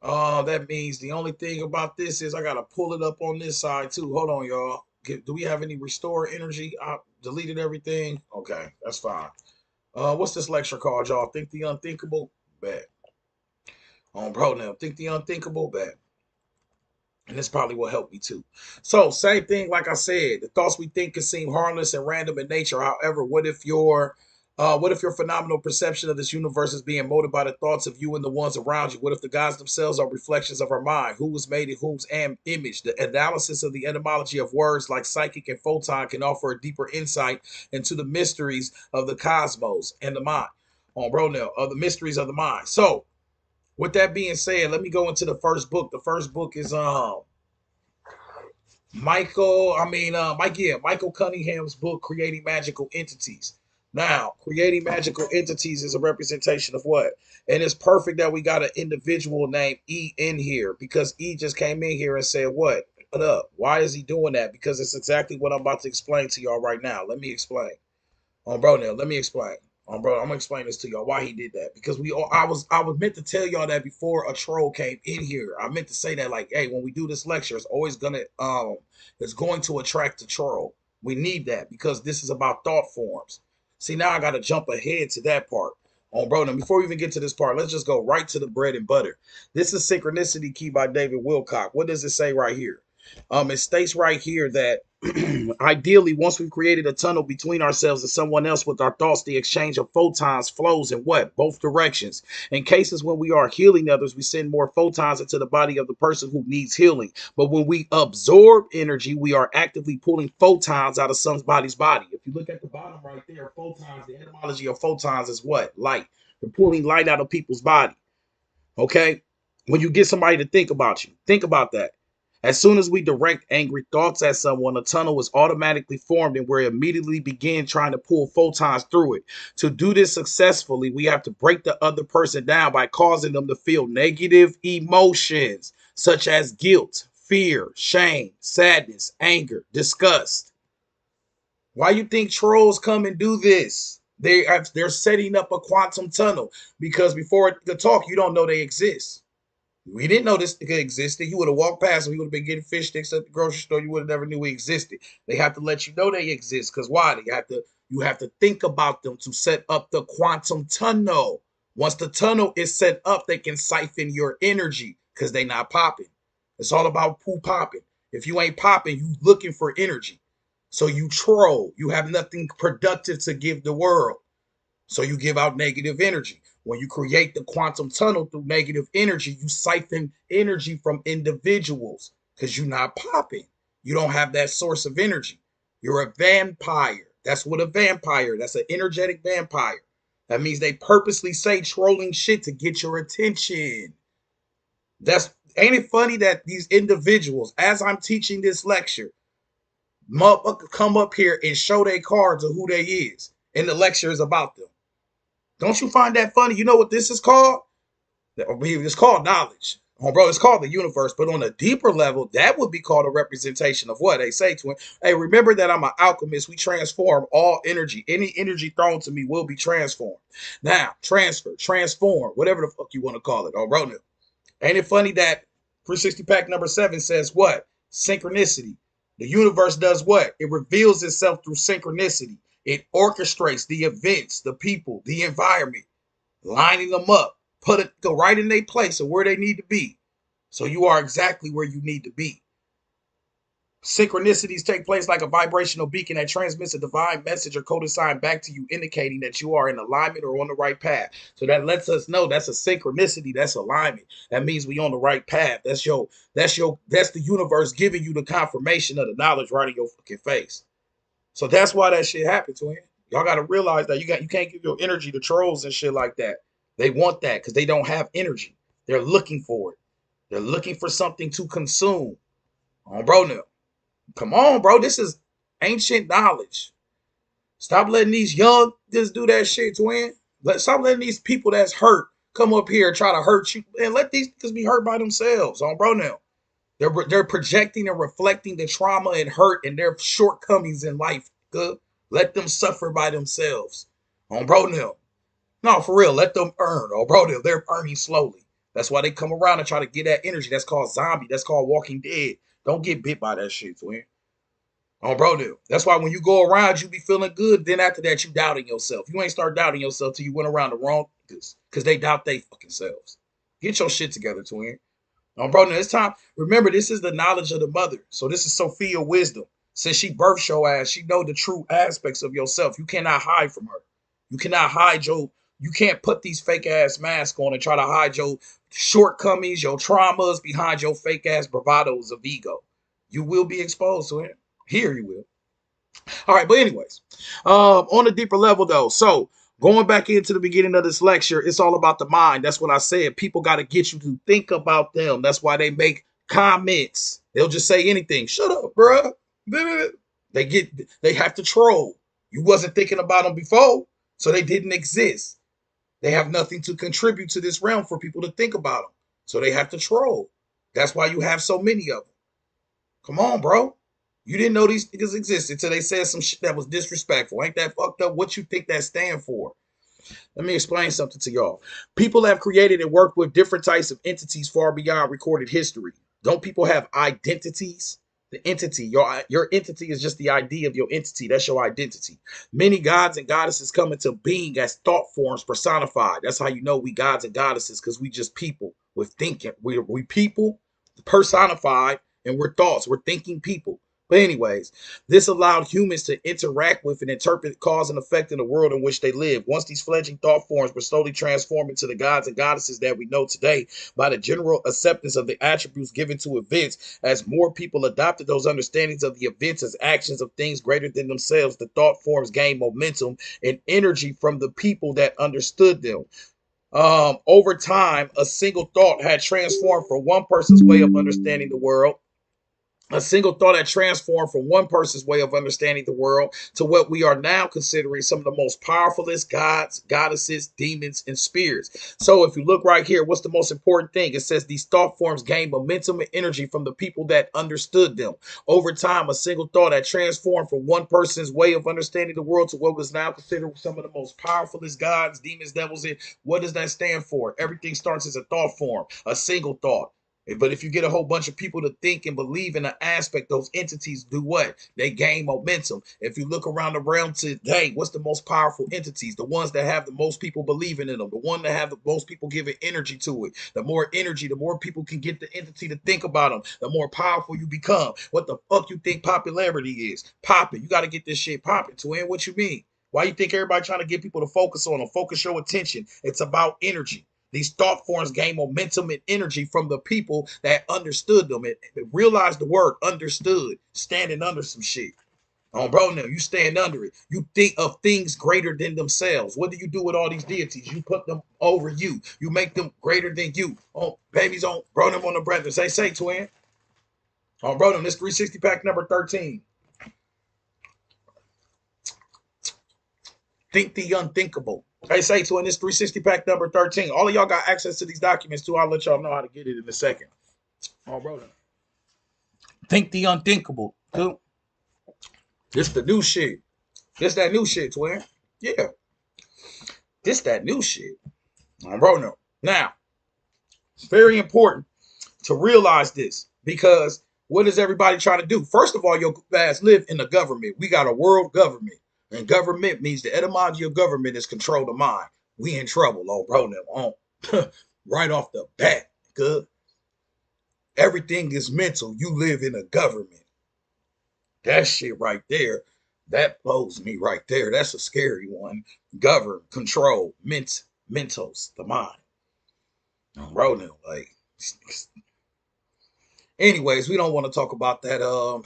That means the only thing about this is I gotta pull it up on this side too. Hold on, y'all. Do we have any restore energy? I deleted everything. Okay, that's fine. What's this lecture called, y'all? Think the unthinkable? Bet. Bro, now think the unthinkable? Bet. And this probably will help me too. So, same thing, like I said, the thoughts we think can seem harmless and random in nature. However, what if your phenomenal perception of this universe is being molded by the thoughts of you and the ones around you? What if the gods themselves are reflections of our mind? Who was made in whose image? The analysis of the etymology of words like psychic and photon can offer a deeper insight into the mysteries of the cosmos and the mind. On bro now, of the mysteries of the mind. So, with that being said, let me go into the first book. The first book is Michael Cunningham's book, Creating Magical Entities. Now, creating magical entities is a representation of what? And it's perfect that we got an individual named E in here because E just came in here and said, What up? Why is he doing that? Because it's exactly what I'm about to explain to y'all right now. Let me explain. Bro, now let me explain. Bro, I'm gonna explain this to y'all why he did that. Because I was meant to tell y'all that before a troll came in here. I meant to say that like, hey, when we do this lecture, it's going to attract the troll. We need that because this is about thought forms. See, now I gotta jump ahead to that part. Bro, now before we even get to this part, let's just go right to the bread and butter. This is Synchronicity Key by David Wilcock. What does it say right here? It states right here that ideally, once we've created a tunnel between ourselves and someone else with our thoughts, the exchange of photons flows in what? Both directions. In cases when we are healing others, we send more photons into the body of the person who needs healing. But when we absorb energy, we are actively pulling photons out of somebody's body. If you look at the bottom right there, photons, the etymology of photons is what? Light. We're pulling light out of people's body. Okay? When you get somebody to think about you, think about that. As soon as we direct angry thoughts at someone, a tunnel is automatically formed and we immediately begin trying to pull photons through it. To do this successfully, we have to break the other person down by causing them to feel negative emotions such as guilt, fear, shame, sadness, anger, disgust. Why you think trolls come and do this? They're setting up a quantum tunnel because before the talk, you don't know they exist. We didn't know this nigga existed. You would have walked past him. He would have been getting fish sticks at the grocery store. You would have never knew he existed. They have to let you know they exist because why? You have to think about them to set up the quantum tunnel. Once the tunnel is set up, they can siphon your energy because they not popping. It's all about who popping. If you ain't popping, you looking for energy. So you troll. You have nothing productive to give the world. So you give out negative energy. When you create the quantum tunnel through negative energy, you siphon energy from individuals because you're not popping. You don't have that source of energy. You're a vampire. That's what a vampire. That's an energetic vampire. That means they purposely say trolling shit to get your attention. That's ain't it funny that these individuals, as I'm teaching this lecture, motherfucker come up here and show their cards of who they is, and the lecture is about them. Don't you find that funny? You know what this is called? It's called knowledge. Oh, bro, it's called the universe. But on a deeper level, that would be called a representation of what they say to him. Hey, remember that I'm an alchemist. We transform all energy. Any energy thrown to me will be transformed. Now, transfer, transform, whatever the fuck you want to call it. Oh, bro, no. Ain't it funny that 360 pack number 7 says what? Synchronicity. The universe does what? It reveals itself through synchronicity. It orchestrates the events, the people, the environment, lining them up, go right in their place of where they need to be. So you are exactly where you need to be. Synchronicities take place like a vibrational beacon that transmits a divine message or coded sign back to you, indicating that you are in alignment or on the right path. So that lets us know that's a synchronicity, that's alignment. That means we on the right path. That's the universe giving you the confirmation of the knowledge right in your fucking face. So that's why that shit happened to him. Y'all gotta realize that you can't give your energy to trolls and shit like that. They want that because they don't have energy. They're looking for it. They're looking for something to consume. Bro, now. Come on, bro. This is ancient knowledge. Stop letting these young just do that shit, twin. Stop letting these people that's hurt come up here and try to hurt you. And let these niggas be hurt by themselves. Bro, now. They're projecting and reflecting the trauma and hurt and their shortcomings in life. Good. Let them suffer by themselves. Bro, now. No, for real. Let them earn. Bro, now. They're earning slowly. That's why they come around and try to get that energy. That's called zombie. That's called Walking Dead. Don't get bit by that shit, twin. Oh, bro, dude. That's why when you go around, you be feeling good. Then after that, you doubting yourself. You ain't start doubting yourself till you went around the wrong because they doubt they fucking selves. Get your shit together, twin. Oh, bro, now it's time. Remember, this is the knowledge of the mother. So this is Sophia wisdom. Since she birthed your ass, she know the true aspects of yourself. You cannot hide from her. You cannot hide your. You can't put these fake ass masks on and try to hide your shortcomings, your traumas behind your fake ass bravados of ego. You will be exposed to it. Here you will. All right, but anyways, on a deeper level though, so going back into the beginning of this lecture, it's all about the mind. That's what I said. People got to get you to think about them. That's why they make comments. They'll just say anything. Shut up, bruh. They have to troll. You wasn't thinking about them before, so they didn't exist. They have nothing to contribute to this realm for people to think about them, so they have to troll. That's why you have so many of them. Come on, bro. You didn't know these niggas existed until they said some shit that was disrespectful. Ain't that fucked up? What you think that stand for? Let me explain something to y'all. People have created and worked with different types of entities far beyond recorded history. Don't people have identities? The entity, your entity is just the idea of your entity. That's your identity. Many gods and goddesses come into being as thought forms personified. That's how you know we gods and goddesses, because we just people with thinking. We people personified, and we're thoughts. We're thinking people. But anyways, this allowed humans to interact with and interpret cause and effect in the world in which they live. Once these fledgling thought forms were slowly transformed into the gods and goddesses that we know today by the general acceptance of the attributes given to events, as more people adopted those understandings of the events as actions of things greater than themselves, the thought forms gained momentum and energy from the people that understood them. Over time, a single thought had transformed from one person's way of understanding the world, a single thought had transformed from one person's way of understanding the world to what we are now considering some of the most powerfulest gods, goddesses, demons, and spirits. So if you look right here, what's the most important thing? It says these thought forms gain momentum and energy from the people that understood them. Over time, a single thought had transformed from one person's way of understanding the world to what was now considered some of the most powerfulest gods, demons, devils. And what does that stand for? Everything starts as a thought form, a single thought. But if you get a whole bunch of people to think and believe in an aspect, those entities do what? They gain momentum. If you look around the realm today, what's the most powerful entities? The ones that have the most people believing in them, the one that have the most people giving energy to it. The more energy, the more people can get the entity to think about them, the more powerful you become. What the fuck you think popularity is? Popping. You got to get this shit popping. Twin, what you mean? Why you think everybody trying to get people to focus on them? Focus your attention. It's about energy. These thought forms gain momentum and energy from the people that understood them and realized the word understood, standing under some shit. Oh, bro, now you stand under it. You think of things greater than themselves. What do you do with all these deities? You put them over you. You make them greater than you. Oh, babies on, bro, them on the brethren. Say, twin. Oh, bro, them, this 360 pack number 13. Think the unthinkable. Hey, say to in this 360 pack number 13. All of y'all got access to these documents too. I'll let y'all know how to get it in a second. Oh, brother. Think the unthinkable. Dude. This the new shit. This that new shit, twin. Yeah. This that new shit. Oh, bro, no. Now, it's very important to realize this because what is everybody trying to do? First of all, your ass live in the government. We got a world government. And government means the etymology of government is control the mind. We in trouble, oh bro. Now, right off the bat, good. Everything is mental. You live in a government. That shit right there, that blows me right there. That's a scary one. Govern, control, mentals, the mind. Bro, now, like, anyways, we don't want to talk about that.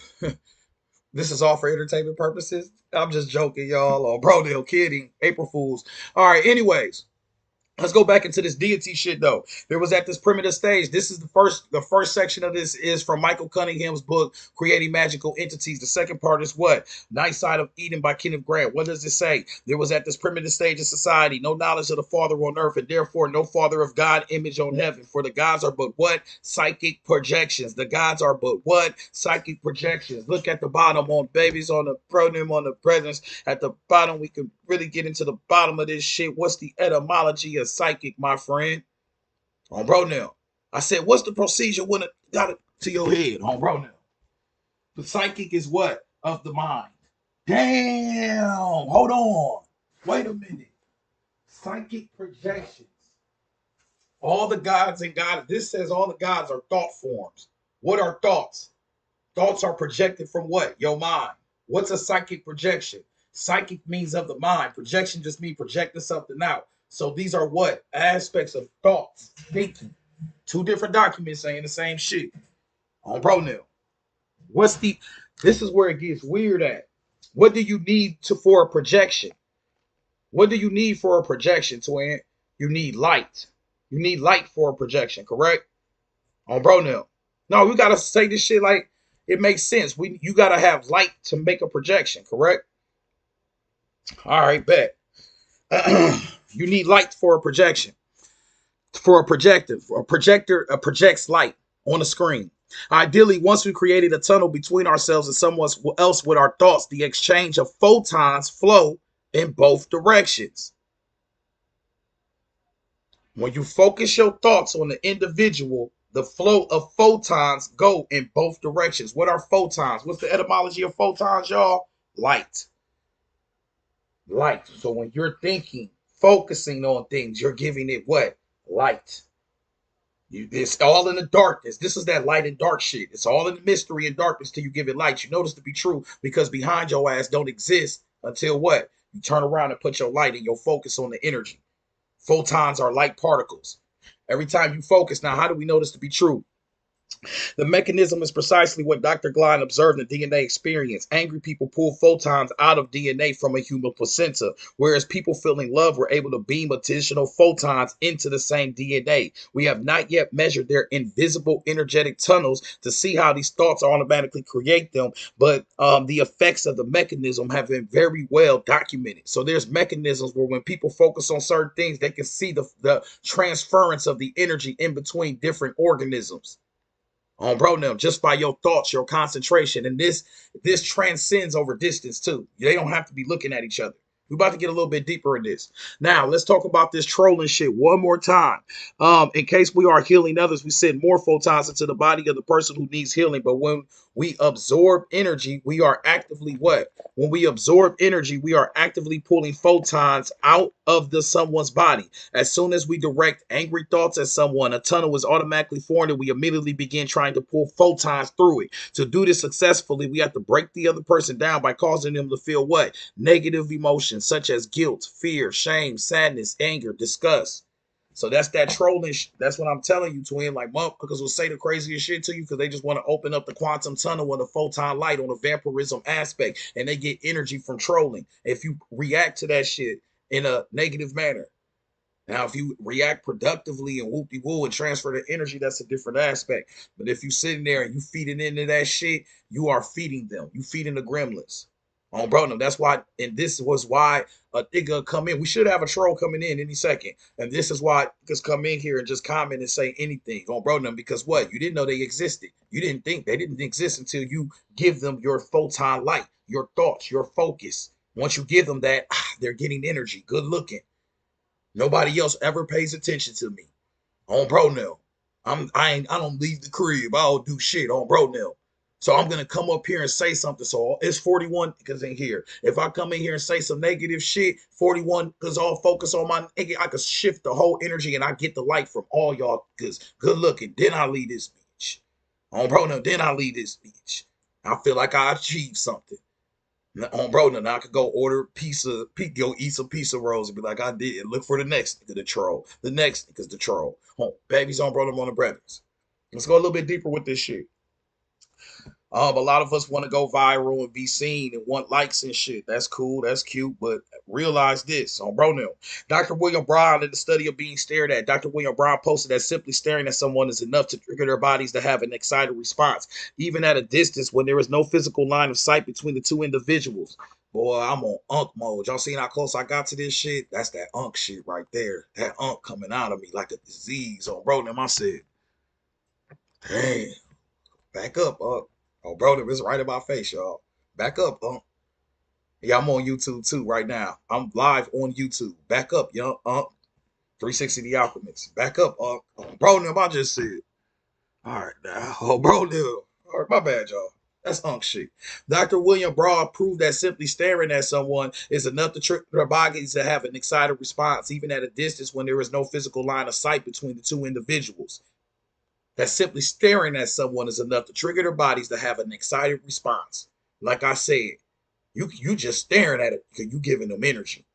This is all for entertainment purposes. I'm just joking, y'all. Oh, bro, they're kidding. April Fools. All right, anyways. Let's go back into this deity shit though. There was at this primitive stage. This is the first section of this is from Michael Cunningham's book, Creating Magical Entities. The second part is what? Night Side of Eden by Kenneth Grant. What does it say? There was at this primitive stage of society no knowledge of the Father on earth, and therefore no Father of God image on heaven. For the gods are but what? Psychic projections. The gods are but what? Psychic projections. Look at the bottom on babies on the pronoun on the presence. At the bottom, we can really get into the bottom of this shit. What's the etymology of psychic, my friend? On bro now. I said, what's the procedure when it got it to your head? On bro now. The psychic is what? Of the mind. Damn. Hold on. Wait a minute. Psychic projections. All the gods and gods. This says all the gods are thought forms. What are thoughts? Thoughts are projected from what? Your mind. What's a psychic projection? Psychic means of the mind. Projection just means projecting something out. So these are what? Aspects of thoughts, thinking. Two different documents saying the same shit. On Pronil. What's the This is where it gets weird at. What do you need for a projection? What do you need for a projection, Twin? You need light. You need light for a projection, correct? On Pronil. No, we gotta say this shit like it makes sense. You gotta have light to make a projection, correct? All right, bet. You need light for a projection. For a projector projects light on a screen. Ideally, once we created a tunnel between ourselves and someone else with our thoughts, the exchange of photons flow in both directions. When you focus your thoughts on the individual, the flow of photons go in both directions. What are photons? What's the etymology of photons, y'all? Light. Light. So when you're thinking, focusing on things, you're giving it what? Light. It's all in the darkness. This is that light and dark shit. It's all in the mystery and darkness till you give it light. You know this to be true because behind your ass don't exist until what? You turn around and put your light and your focus on the energy. Photons are light particles. Every time you focus, now how do we know this to be true? The mechanism is precisely what Dr. Glein observed in DNA experience. Angry people pull photons out of DNA from a human placenta, whereas people feeling love were able to beam additional photons into the same DNA. We have not yet measured their invisible energetic tunnels to see how these thoughts automatically create them, but the effects of the mechanism have been very well documented. So there's mechanisms where when people focus on certain things, they can see the transference of the energy in between different organisms on bro now just by your thoughts, your concentration, and this transcends over distance too. They don't have to be looking at each other. We're about to get a little bit deeper in this. Now, let's talk about this trolling shit one more time. In case we are healing others, we send more photons into the body of the person who needs healing. But when we absorb energy, we are actively what? When we absorb energy, we are actively pulling photons out of someone's body. As soon as we direct angry thoughts at someone, a tunnel is automatically formed and we immediately begin trying to pull photons through it. To do this successfully, we have to break the other person down by causing them to feel what? Negative emotions such as guilt, fear, shame, sadness, anger, disgust. So that's that trolling. That's what I'm telling you, twin. Like motherfuckers will say the craziest shit to you because they just want to open up the quantum tunnel and the photon light on a vampirism aspect, and they get energy from trolling. If you react to that shit in a negative manner, now, if you react productively and whoop-de-woo and transfer the energy, that's a different aspect. But if you sitting there and you feeding into that shit, you are feeding them. You feeding the gremlins. On bro, no, that's why, and this was why a nigga come in. We should have a troll coming in any second. And this is why niggas come in here and just comment and say anything on bro them because what? You didn't know they existed. You didn't think they didn't exist until you give them your photon light, your thoughts, your focus. Once you give them that, they're getting energy, good looking. Nobody else ever pays attention to me on Pronell. I don't leave the crib. I don't do shit on Pronell. So I'm gonna come up here and say something. So it's 41 because in here. If I come in here and say some negative shit, 41 because all focus on my nigga, I could shift the whole energy and I get the light from all y'all because good looking. Then I leave this beach. On Pronell, then I leave this beach. I feel like I achieved something. On bro, now I could go order go eat some pizza rolls and be like, I did. Look for the next nigga, the troll. The next nigga's the troll. Babies on bro, them on the brothers. Let's go a little bit deeper with this shit. A lot of us want to go viral and be seen and want likes and shit. That's cool, that's cute, but realize this on bro now. Dr. William Brown in the study of being stared at. Dr. William Brown posted that simply staring at someone is enough to trigger their bodies to have an excited response, even at a distance when there is no physical line of sight between the two individuals. Boy, I'm on unk mode. Y'all seen how close I got to this shit? That's that unk shit right there. That unk coming out of me like a disease on bro now. I said, damn. Back up, Oh, bro, it's right in my face, y'all. Back up, Yeah, I'm on YouTube too right now. I'm live on YouTube. Back up, young 360 The Alchemist. Back up, bro. Now I just said. All right, now, bro. Now, all right, my bad, y'all. That's unk shit. Dr. William Broad proved that simply staring at someone is enough to trick their bodies to have an excited response, even at a distance when there is no physical line of sight between the two individuals. That simply staring at someone is enough to trigger their bodies to have an excited response. Like I said, you just staring at it because you giving them energy.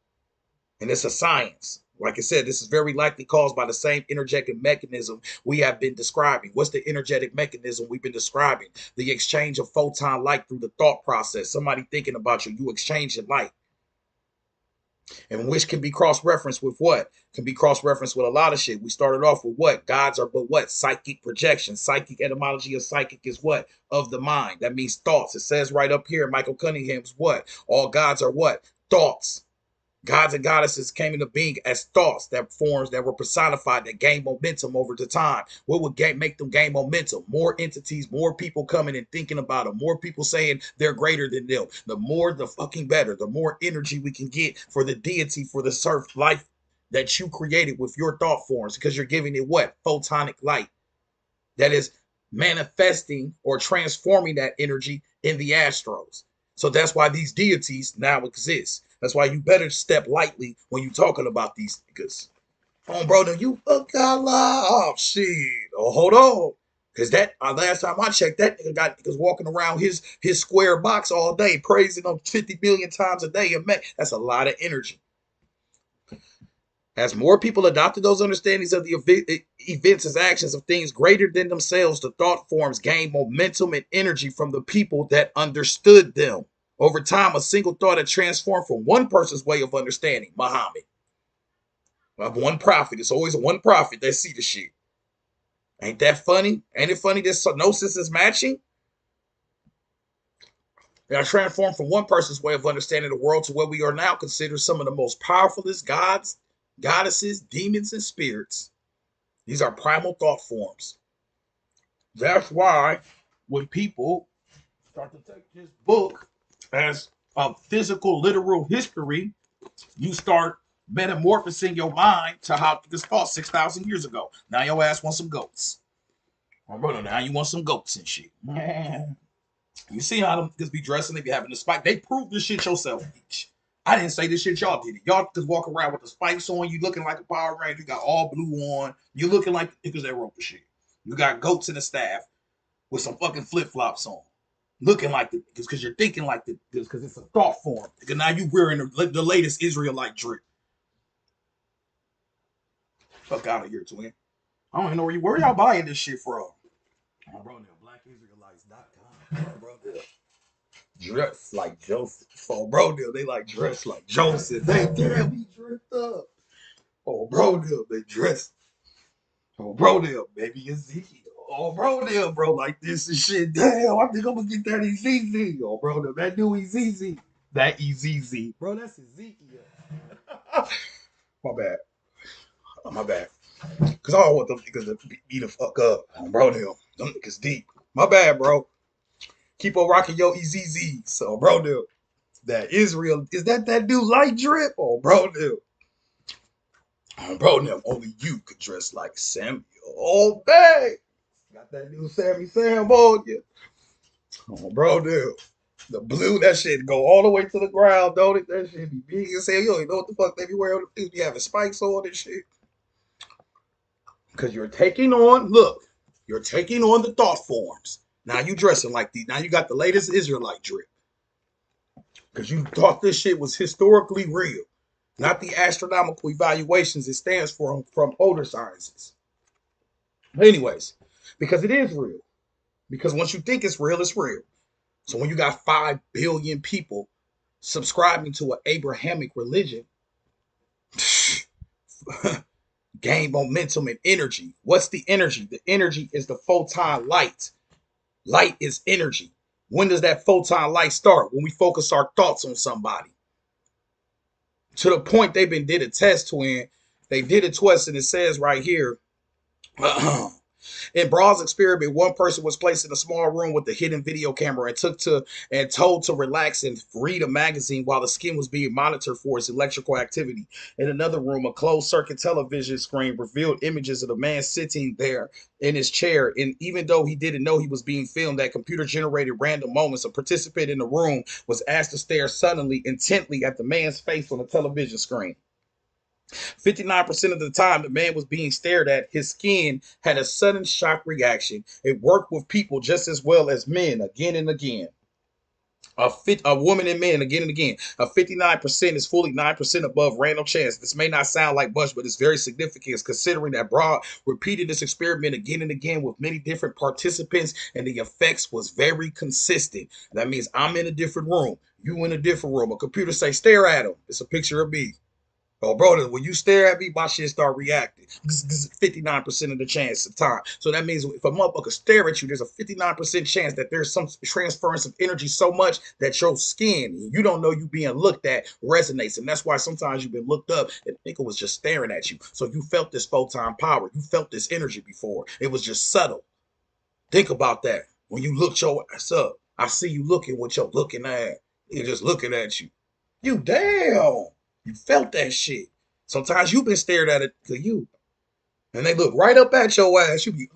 And it's a science. Like I said, this is very likely caused by the same energetic mechanism we have been describing. What's the energetic mechanism we've been describing? The exchange of photon light through the thought process. Somebody thinking about you, you exchanging light. And which can be cross-referenced with what? Can be cross-referenced with a lot of shit. We started off with what? Gods are but what? Psychic projection. Psychic etymology of psychic is what? Of the mind. That means thoughts. It says right up here, Michael Cunningham's what? All gods are what? Thoughts. Gods and goddesses came into being as thoughts, that forms that were personified, that gain momentum over the time. What would make them gain momentum? More entities, more people coming and thinking about them, more people saying they're greater than them. The more, the fucking better. The more energy we can get for the deity, for the surf life that you created with your thought forms, because you're giving it what? Photonic light. That is manifesting or transforming that energy in the astros. So that's why these deities now exist. That's why you better step lightly when you're talking about these niggas. Oh, bro, now you oh shit. Oh, hold on. Cause that last time I checked, that nigga got niggas walking around his square box all day, praising them 50 billion times a day. And man, that's a lot of energy. As more people adopted those understandings of the events as actions of things greater than themselves, the thought forms gained momentum and energy from the people that understood them. Over time, a single thought had transformed from one person's way of understanding, Muhammad. One prophet. It's always one prophet that see the shit. Ain't that funny? Ain't it funny that gnosis is matching? They are transformed from one person's way of understanding the world to what we are now considered some of the most powerfulest gods, goddesses, demons, and spirits. These are primal thought forms. That's why when people start to take this book as a physical, literal history, you start metamorphosing your mind to how this thought 6,000 years ago. Now your ass wants some goats. Oh, brother, now you want some goats and shit. You see how them just be dressing, they be having the spike. They prove this shit yourself. I didn't say this shit, y'all did it. Y'all just walk around with the spikes on, you looking like a Power Ranger, you got all blue on, you looking like the niggas that wrote the shit. You got goats in the staff with some fucking flip-flops on. Looking like the because you're thinking like the because it's a thought form. Because now you wearing the latest Israelite drip. Fuck out of here, twin. I don't even know where y'all buying this shit from. Oh, bro, BlackIsraelites.com. Oh, bro, dress like Joseph. Oh, bro, they like dress like Joseph. They damn, he dressed up. Oh, bro, they dressed. Oh, bro, baby Ezekiel. Oh, bro, like this and shit. Damn, I think I'm gonna get that EZZ. Oh, bro, that new EZZ. That EZZ. Bro, that's Ezekiel. My bad. Oh, my bad. Because I don't want them niggas to beat the fuck up. Oh, bro, them niggas deep. My bad, bro. Keep on rocking your EZZ. So, bro, that Israel, is that new light drip? Oh, bro, oh, bro, only you could dress like Samuel. Oh, bang. Got that new Sammy Sam on you. Oh, bro, the blue, that shit go all the way to the ground, don't it? That shit be big as hell. You don't even know what the fuck they be wearing. They be having spikes on and shit. Because you're taking on the thought forms. Now you dressing like these. Now you got the latest Israelite drip. Because you thought this shit was historically real. Not the astronomical evaluations it stands for from older sciences. But anyways, because it is real. Because once you think it's real, it's real. So when you got 5 billion people subscribing to an Abrahamic religion, gain momentum and energy. What's the energy? The energy is the photon light. Light is energy. When does that photon light start? When we focus our thoughts on somebody. To the point did a test, twin. They did a test and it says right here, In Brawl's experiment, one person was placed in a small room with a hidden video camera and told to relax and read a magazine while the skin was being monitored for its electrical activity. In another room, a closed circuit television screen revealed images of the man sitting there in his chair. And even though he didn't know he was being filmed, that computer generated random moments. A participant in the room was asked to stare suddenly, intently at the man's face on the television screen. 59% of the time the man was being stared at, his skin had a sudden shock reaction. It worked with people just as well as men again and again. A woman and men again and again. A 59% is fully 9% above random chance. This may not sound like much, but it's very significant considering that Broad repeated this experiment again and again with many different participants, and the effects was very consistent. That means I'm in a different room, you in a different room. A computer say stare at him. It's a picture of me. Oh, bro, when you stare at me, my shit start reacting. 59% of the chance of time. So that means if a motherfucker stare at you, there's a 59% chance that there's some transference of energy so much that your skin, you don't know you being looked at, resonates. And that's why sometimes you've been looked up and think it was just staring at you. So you felt this photon power. You felt this energy before. It was just subtle. Think about that. When you looked your ass up, I see you looking what you're looking at. They're just looking at you. You damn. You felt that shit. Sometimes you've been stared at it to you. And they look right up at your ass. You be,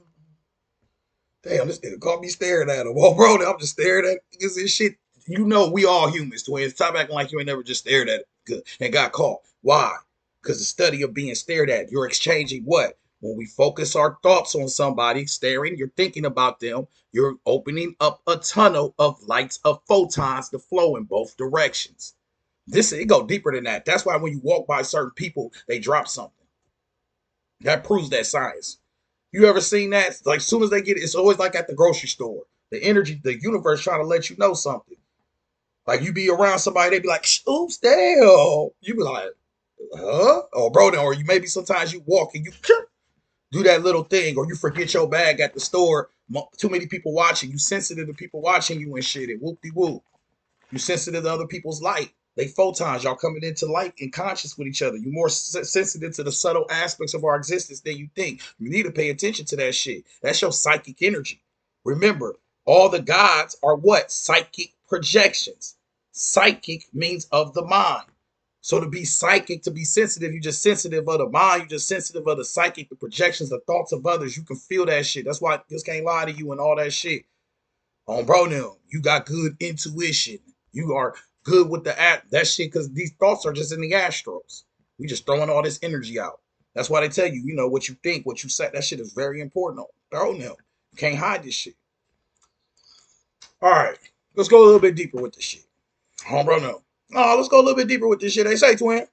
damn, this nigga caught me staring at him. Well, bro, I'm just staring at this shit. You know we all humans, twins. Stop acting like you ain't never just stared at it and got caught. Why? Because the study of being stared at, you're exchanging what? When we focus our thoughts on somebody staring, you're thinking about them, you're opening up a tunnel of lights of photons to flow in both directions. It go deeper than that. That's why when you walk by certain people, they drop something. That proves that science. You ever seen that? Like, as soon as they get it, it's always like at the grocery store. The energy, the universe trying to let you know something. Like, you be around somebody, they be like, oops, damn. You be like, huh? Oh, bro, or you maybe sometimes you walk and you do that little thing, or you forget your bag at the store. Too many people watching. You sensitive to people watching you and shit, and whoop-de-whoop. You sensitive to other people's light. They photons, y'all coming into light and conscious with each other. You're more sensitive to the subtle aspects of our existence than you think. You need to pay attention to that shit. That's your psychic energy. Remember, all the gods are what? Psychic projections. Psychic means of the mind. So to be psychic, to be sensitive, you're just sensitive of the mind. You're just sensitive of the psychic, the projections, the thoughts of others. You can feel that shit. That's why I just can't lie to you and all that shit. On bro now, you got good intuition. You are good with the app. That shit, because these thoughts are just in the astros. We just throwing all this energy out. That's why they tell you, what you think, what you say. That shit is very important. Bro now, you can't hide this shit. All right, let's go a little bit deeper with this shit. On bro now. Oh, let's go a little bit deeper with this shit. They say, twin.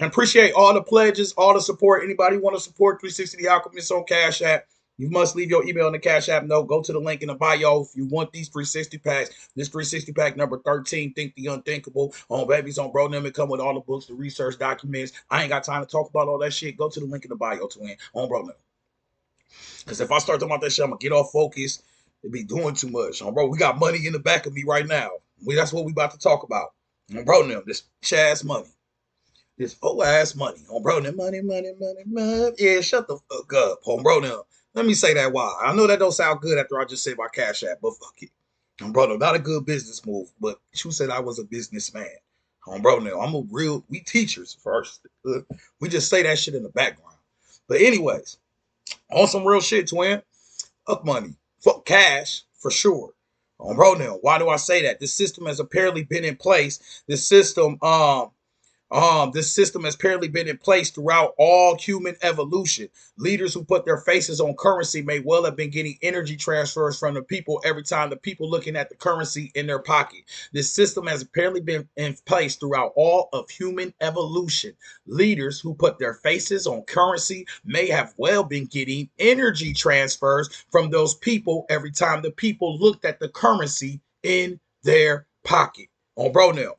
Appreciate all the pledges, all the support. Anybody want to support 360 The Alchemist on Cash App? You must leave your email in the Cash App note. Go to the link in the bio if you want these 360 packs. This 360 pack number 13, Think the Unthinkable. On Babies on Bro Them. It come with all the books, the research documents. I ain't got time to talk about all that shit. Go to the link in the bio, twin. On Bro Them. Because if I start talking about that shit, I'm going to get off focus. It'd be doing too much. On Bro, we got money in the back of me right now. That's what we about to talk about. On Bro Them. This Chaz money. This whole ass money. On Bro Them. Money. Yeah, shut the fuck up. On Bro Them. Let me say that why. I know that don't sound good after I just said my Cash App, but fuck it. Bro, not a good business move, but you said I was a businessman. Bro, now we teachers first. We just say that shit in the background. But anyways, on some real shit, twin. Fuck money. Fuck cash, for sure. Bro, now, why do I say that? This system has apparently been in place. This system has apparently been in place throughout all human evolution. Leaders who put their faces on currency may well have been getting energy transfers from the people every time the people looking at the currency in their pocket. This system has apparently been in place throughout all of human evolution. Leaders who put their faces on currency may have well been getting energy transfers from those people every time the people looked at the currency in their pocket. Bro, now.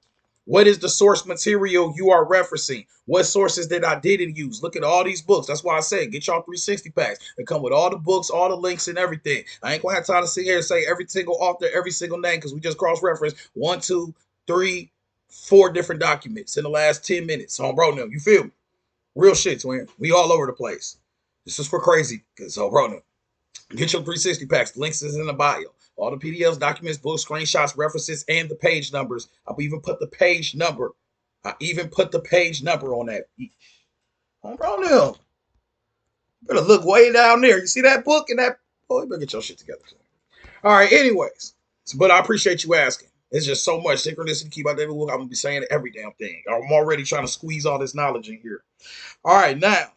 What is the source material you are referencing? What sources that I didn't use? Look at all these books. That's why I said get y'all 360 packs. They come with all the books, all the links, and everything. I ain't gonna have time to sit here and say every single author, every single name, because we just cross-referenced 1, 2, 3, 4 different documents in the last 10 minutes. Bro, no, you feel me? Real shit, twin. We all over the place. This is for crazy. So, bro, get your 360 packs. The links is in the bio. All the PDFs, documents, books, screenshots, references, and the page numbers. I'll even put the page number. I even put the page number on that. Oh, bro, now. Better look way down there. You see that book and that? Oh, you better get your shit together. All right, anyways. But I appreciate you asking. It's just so much synchronicity. Keep out there. I'm going to be saying every damn thing. I'm already trying to squeeze all this knowledge in here. All right, now.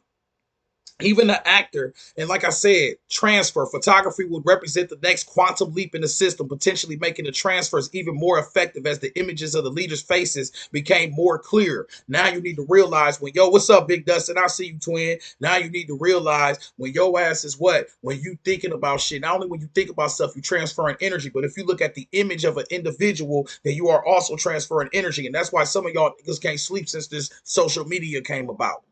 Even the actor, and like I said, transfer photography would represent the next quantum leap in the system, potentially making the transfers even more effective as the images of the leaders' faces became more clear. Now you need to realize when, yo, what's up, Big Dustin? I see you, twin. Now you need to realize when your ass is what? When you thinking about shit, not only when you think about stuff, you transferring energy, but if you look at the image of an individual, then you are also transferring energy. And that's why some of y'all niggas can't sleep since this social media came about.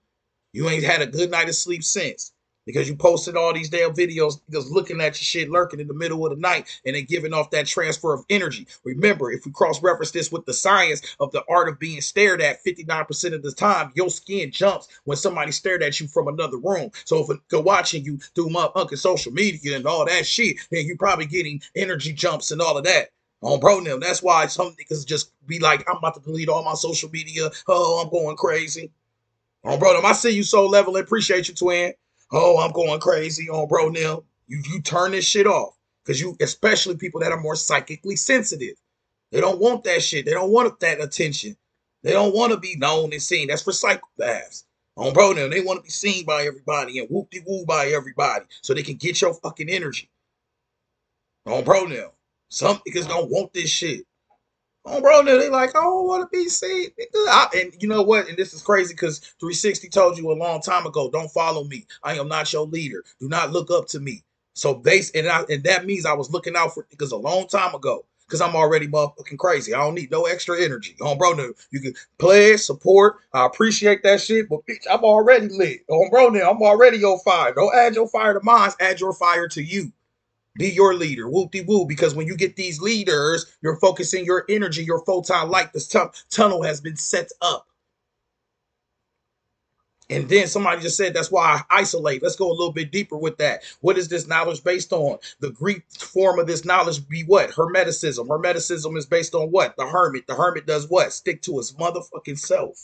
You ain't had a good night of sleep since because you posted all these damn videos just looking at your shit lurking in the middle of the night and then giving off that transfer of energy. Remember, if we cross-reference this with the science of the art of being stared at 59% of the time, your skin jumps when somebody stared at you from another room. So if they're watching you through motherfucking social media and all that shit, then you're probably getting energy jumps and all of that. On bro them. That's why some niggas just be like, I'm about to delete all my social media. Oh, I'm going crazy. Oh, bro, I see you so level. Appreciate you, twin. Oh, I'm going crazy. Oh, bro, Neil. You turn this shit off. Because you, especially people that are more psychically sensitive. They don't want that shit. They don't want that attention. They don't want to be known and seen. That's for psychopaths. Oh, bro, Neil. They want to be seen by everybody and whoop-de-woo by everybody. So they can get your fucking energy. Oh, bro, Neil. Some niggas don't want this shit. Oh, bro, they like, I don't want to be seen. And you know what? And this is crazy because 360 told you a long time ago, don't follow me. I am not your leader. Do not look up to me. So and that means I was looking out for niggas a long time ago because I'm already motherfucking crazy. I don't need no extra energy. Oh, bro, you can pledge, support. I appreciate that shit, but bitch, I'm already lit. Oh, bro, I'm already your fire. Don't add your fire to mine. Add your fire to you. Be your leader, whoop-de-woo, because when you get these leaders, you're focusing your energy, your photon light. This tunnel has been set up. And then somebody just said, that's why I isolate. Let's go a little bit deeper with that. What is this knowledge based on? The Greek form of this knowledge be what? Hermeticism. Hermeticism is based on what? The hermit. The hermit does what? Stick to his motherfucking self.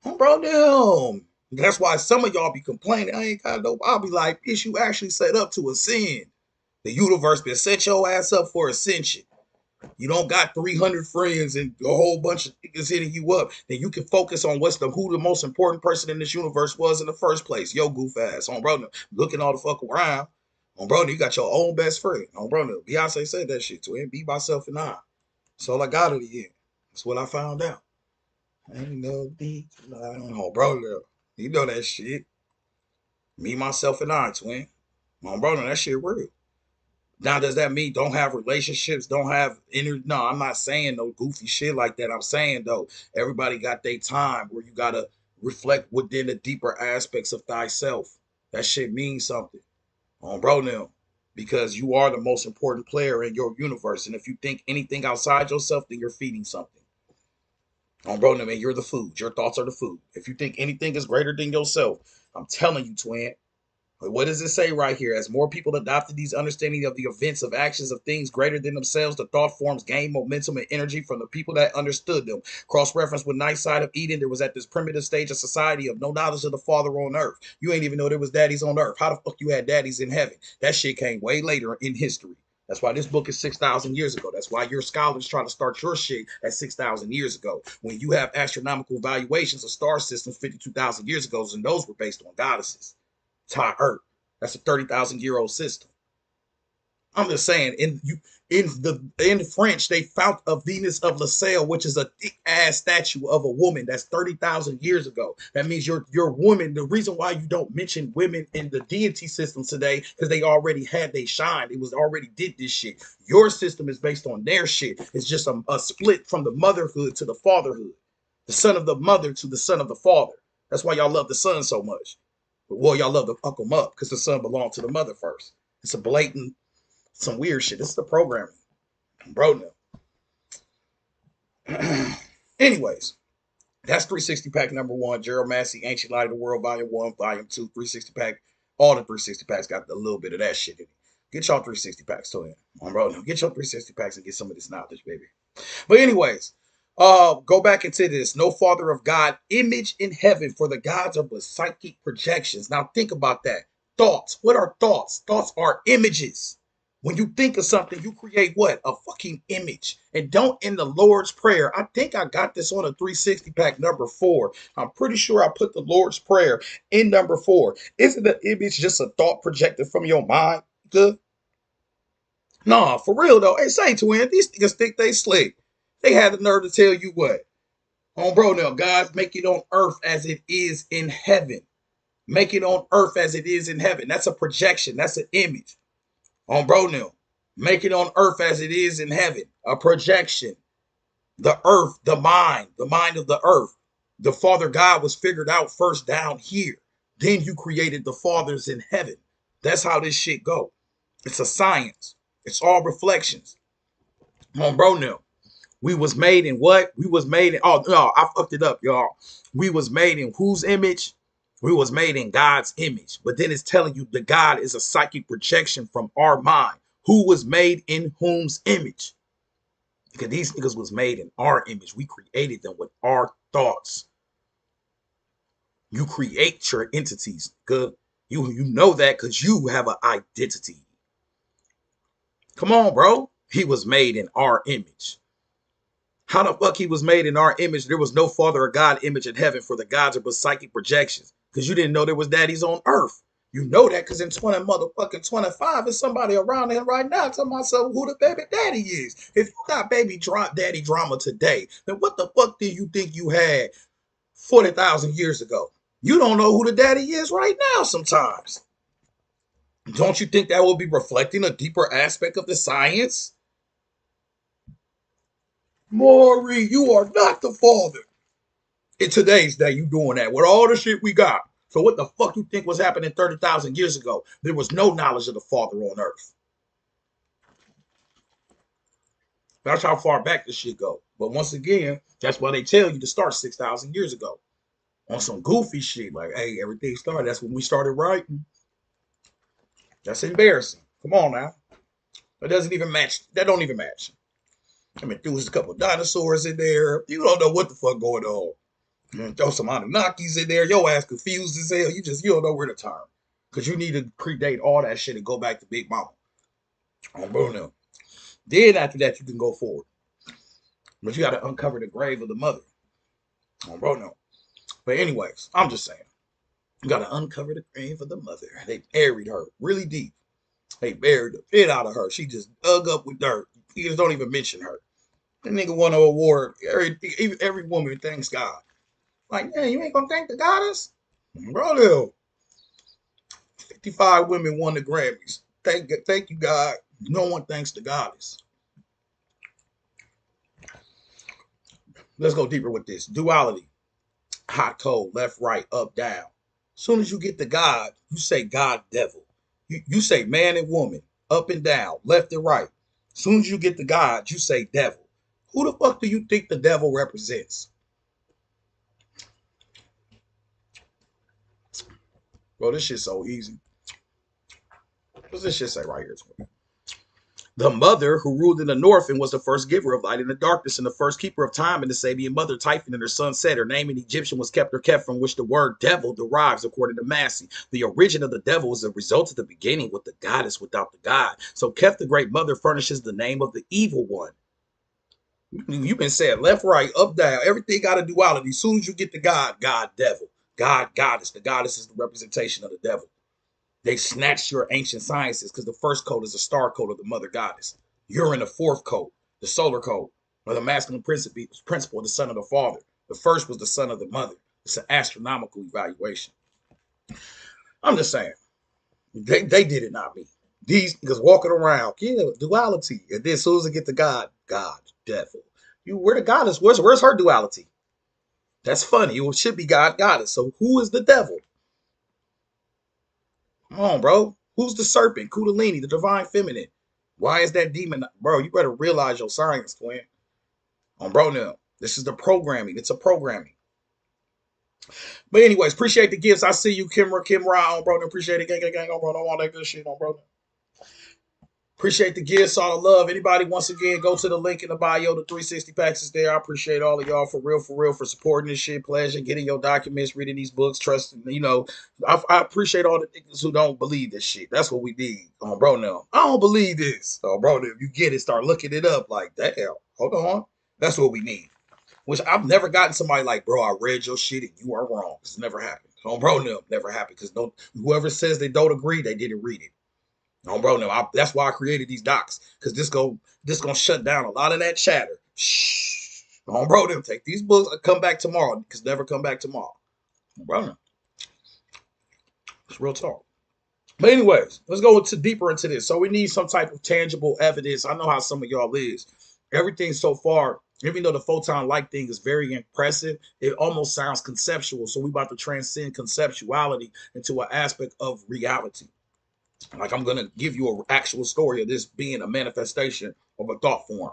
Oh, bro, damn. That's why some of y'all be complaining. I ain't got no. I'll be like, bitch, you actually set up to ascend. The universe been set your ass up for ascension. You don't got 300 friends and a whole bunch of niggas hitting you up. Then you can focus on who the most important person in this universe was in the first place. Yo, goof ass. On bro, looking all the fuck around. On bro, you got your own best friend. On bro, Beyonce said that shit to him. Be myself and I. That's all I got at the end. That's what I found out. Ain't no deep. Oh, bro, you know that shit. Me, myself, and I, twin. On bro, that shit real. Now, does that mean don't have relationships, don't have No, I'm not saying no goofy shit like that. I'm saying, though, everybody got their time where you got to reflect within the deeper aspects of thyself. That shit means something. On bro, now. Because you are the most important player in your universe. And if you think anything outside yourself, then you're feeding something. On bro, now, man, you're the food. Your thoughts are the food. If you think anything is greater than yourself, I'm telling you, twin, what does it say right here? As more people adopted these understanding of the events of actions of things greater than themselves, the thought forms gained momentum and energy from the people that understood them. Cross-reference with Night Side of Eden, there was at this primitive stage of society of no knowledge of the Father on earth. You ain't even know there was daddies on earth. How the fuck you had daddies in heaven? That shit came way later in history. That's why this book is 6,000 years ago. That's why your scholars try to start your shit at 6,000 years ago. When you have astronomical valuations of star systems 52,000 years ago, and those were based on goddesses. Ta Earth. That's a 30,000-year-old system. I'm just saying, in French, they found a Venus of La Salle, which is a thick ass statue of a woman that's 30,000 years ago. That means your woman. The reason why you don't mention women in the deity systems today, because they already had they shine. It was already did this shit. Your system is based on their shit. It's just a split from the motherhood to the fatherhood, the son of the mother to the son of the father. That's why y'all love the son so much. Well, y'all love to fuck them up because the son belonged to the mother first. It's a blatant, some weird shit. This is the programming. Bro, no. Anyways, That's 360 pack number one. Gerald Massey, Ancient Light of the World, Volume 1, Volume 2, 360 pack. All the 360 packs got a little bit of that shit in it. Get y'all 360 packs to him. Bro, get your 360 packs and get some of this knowledge, baby. But anyways, go back into this. No father of God, image in heaven, for the gods are but psychic projections. Now think about that. Thoughts. What are thoughts? Thoughts are images. When you think of something, you create what? A fucking image. And don't in the Lord's Prayer. I think I got this on a 360 pack number 4. I'm pretty sure I put the Lord's Prayer in number 4. Isn't the image just a thought projected from your mind? Good. Nah, for real though. Hey, say twin, these niggas think they slick. They had the nerve to tell you what? On bro now, God, make it on earth as it is in heaven. Make it on earth as it is in heaven. That's a projection. That's an image. On bro now. Make it on earth as it is in heaven. A projection. The earth, the mind of the earth. The Father God was figured out first down here. Then you created the fathers in heaven. That's how this shit go. It's a science. It's all reflections. On bro now. We was made in what? We was made in, oh no, I fucked it up, y'all. We was made in whose image? We was made in God's image. But then it's telling you the God is a psychic projection from our mind. Who was made in whom's image? Because these niggas was made in our image. We created them with our thoughts. You create your entities. Good. You know that because you have an identity. Come on, bro. He was made in our image. How the fuck he was made in our image? There was no father or God image in heaven, for the gods are but psychic projections. Because you didn't know there was daddies on earth. You know that because in 20 motherfucking 25, there's somebody around here right now telling myself who the baby daddy is. If you got daddy drama today, then what the fuck did you think you had 40,000 years ago? You don't know who the daddy is right now sometimes. Don't you think that will be reflecting a deeper aspect of the science? Maury, you are not the father. In today's day, you doing that with all the shit we got. So what the fuck you think was happening 30,000 years ago? There was no knowledge of the Father on earth. That's how far back this shit go. But once again, that's why they tell you to start 6,000 years ago. On some goofy shit, like, hey, everything started. That's when we started writing. That's embarrassing. Come on now. That doesn't even match. That don't even match. I mean, there was a couple of dinosaurs in there. You don't know what the fuck going on. Throw some Anunnakis in there. Your ass confused as hell. You don't know where to turn. Because you need to predate all that shit and go back to Big Mama. On Bruno. Then after that, you can go forward. But you got to uncover the grave of the mother. On Bruno. But anyways, I'm just saying. You got to uncover the grave of the mother. They buried her really deep. They buried the shit out of her. She just dug up with dirt. You just don't even mention her. The nigga won an award. Every woman thanks God. Like, yeah, you ain't gonna thank the goddess? Bro, 55 women won the Grammys. Thank you, God. No one thanks the goddess. Let's go deeper with this. Duality. Hot, cold, left, right, up, down. As soon as you get to God, you say God, devil. You say man and woman, up and down, left and right. As soon as you get to God, you say devil. Who the fuck do you think the devil represents? Bro, this shit's so easy. What's this shit say right here? The mother who ruled in the north and was the first giver of light in the darkness and the first keeper of time, and the Sabian mother Typhon and her son said her name in Egyptian was kept or kept, from which the word devil derives according to Massey. The origin of the devil is a result of the beginning with the goddess without the god. So Keph the great mother furnishes the name of the evil one. You've been saying left, right, up, down. Everything got a duality. As soon as you get to God, God, devil. God, goddess. The goddess is the representation of the devil. They snatched your ancient sciences because the first code is a star code of the mother goddess. You're in the fourth code, the solar code, or the masculine principle of the son of the father. The first was the son of the mother. It's an astronomical evaluation. I'm just saying, they did it, not me. These niggas walking around, yeah, duality. And then as soon as they get to God, God, devil. Where the goddess? Where's her duality? That's funny. It should be God, goddess. So who is the devil? Come on, bro. Who's the serpent? Kundalini, the divine feminine. Why is that demon? Bro, you better realize your science, twin. Bro, now. This is the programming. It's a programming. But anyways, appreciate the gifts. I see you, Kimra on bro. Appreciate it, gang on bro. Don't want that good shit on bro. Appreciate the gifts, all the love. Anybody, once again, go to the link in the bio. The 360 packs is there. I appreciate all of y'all for real, for supporting this shit. Pleasure, getting your documents, reading these books, trusting. I appreciate all the niggas who don't believe this shit. That's what we need. Oh, bro, no. I don't believe this. Oh, bro, if you get it, start looking it up. Like, damn, hold on. That's what we need. Which I've never gotten somebody like, bro, I read your shit and you are wrong. It's never happened. Oh, bro, no, never happened. Because whoever says they don't agree, they didn't read it. Oh, bro, no, that's why I created these docs, because this gonna shut down a lot of that chatter. Shh. Oh, bro, them take these books and come back tomorrow, because never come back tomorrow. Bro, no. It's real talk. But anyways, let's go deeper into this. So we need some type of tangible evidence. I know how some of y'all is. Everything so far, even though the photon light thing is very impressive, it almost sounds conceptual. So we about to transcend conceptuality into an aspect of reality. Like, I'm gonna give you an actual story of this being a manifestation of a thought form.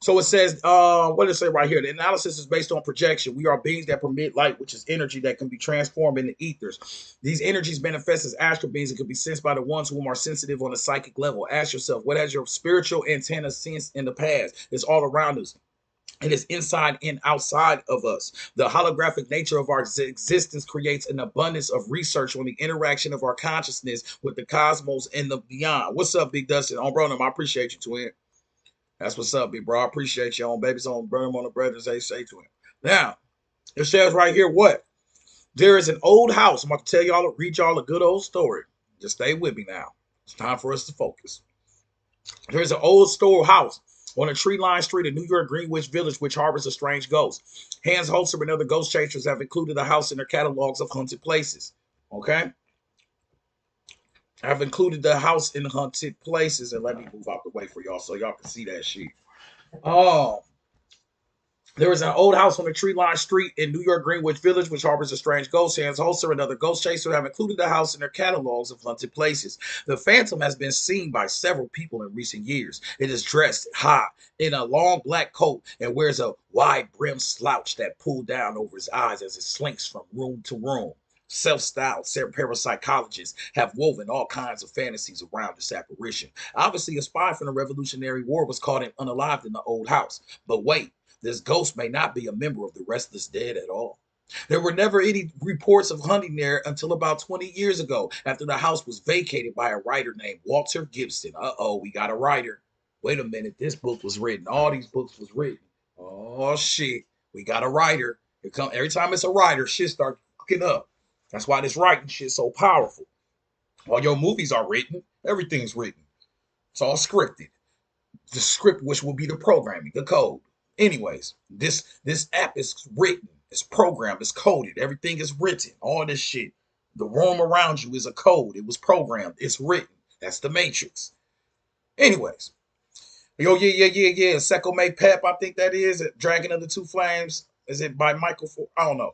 So it says, what does it say right here? The analysis is based on projection. We are beings that permit light, which is energy that can be transformed into ethers. These energies manifest as astral beings and can be sensed by the ones who are sensitive on a psychic level. Ask yourself, what has your spiritual antenna sensed in the past? It's all around us. It is inside and outside of us. The holographic nature of our existence creates an abundance of research on the interaction of our consciousness with the cosmos and the beyond. What's up, Big Dustin? On bro, I appreciate you, twin. That's what's up, big bro. I appreciate you on babies on bro, on the brothers. They say to him. Now, it says right here what? There is an old house. I'm about to tell y'all, read y'all a good old story. Just stay with me now. It's time for us to focus. There's an old store house on a tree-lined street in New York Greenwich Village, which harbors a strange ghost. Hans Holzer and other ghost chasers have included the house in their catalogs of haunted places. Okay? I've included the house in haunted places, and let me move out the way for y'all so y'all can see that shit. Oh, there is an old house on a tree-lined street in New York Greenwich Village, which harbors a strange ghost. Hans Holzer and other ghost chasers have included the house in their catalogs of haunted places. The phantom has been seen by several people in recent years. It is dressed high in a long black coat and wears a wide-brimmed slouch that pulled down over his eyes as it slinks from room to room. Self-styled parapsychologists have woven all kinds of fantasies around this apparition. Obviously, a spy from the Revolutionary War was caught and unalived in the old house. But wait, this ghost may not be a member of the restless dead at all. There were never any reports of hunting there until about 20 years ago, after the house was vacated by a writer named Walter Gibson. Uh-oh, we got a writer. Wait a minute, this book was written. All these books was written. Oh, shit. We got a writer. Every time it's a writer, shit starts fucking up. That's why this writing shit's so powerful. All your movies are written. Everything's written. It's all scripted. The script, which will be the programming, the code. Anyways, this app is written, it's programmed, it's coded, everything is written, all this shit. The room around you is a code. It was programmed, it's written. That's the matrix. Anyways, yo, yeah. Seco May Pep, I think that is it. Dragon of the Two Flames. Is it by Michael? I don't know.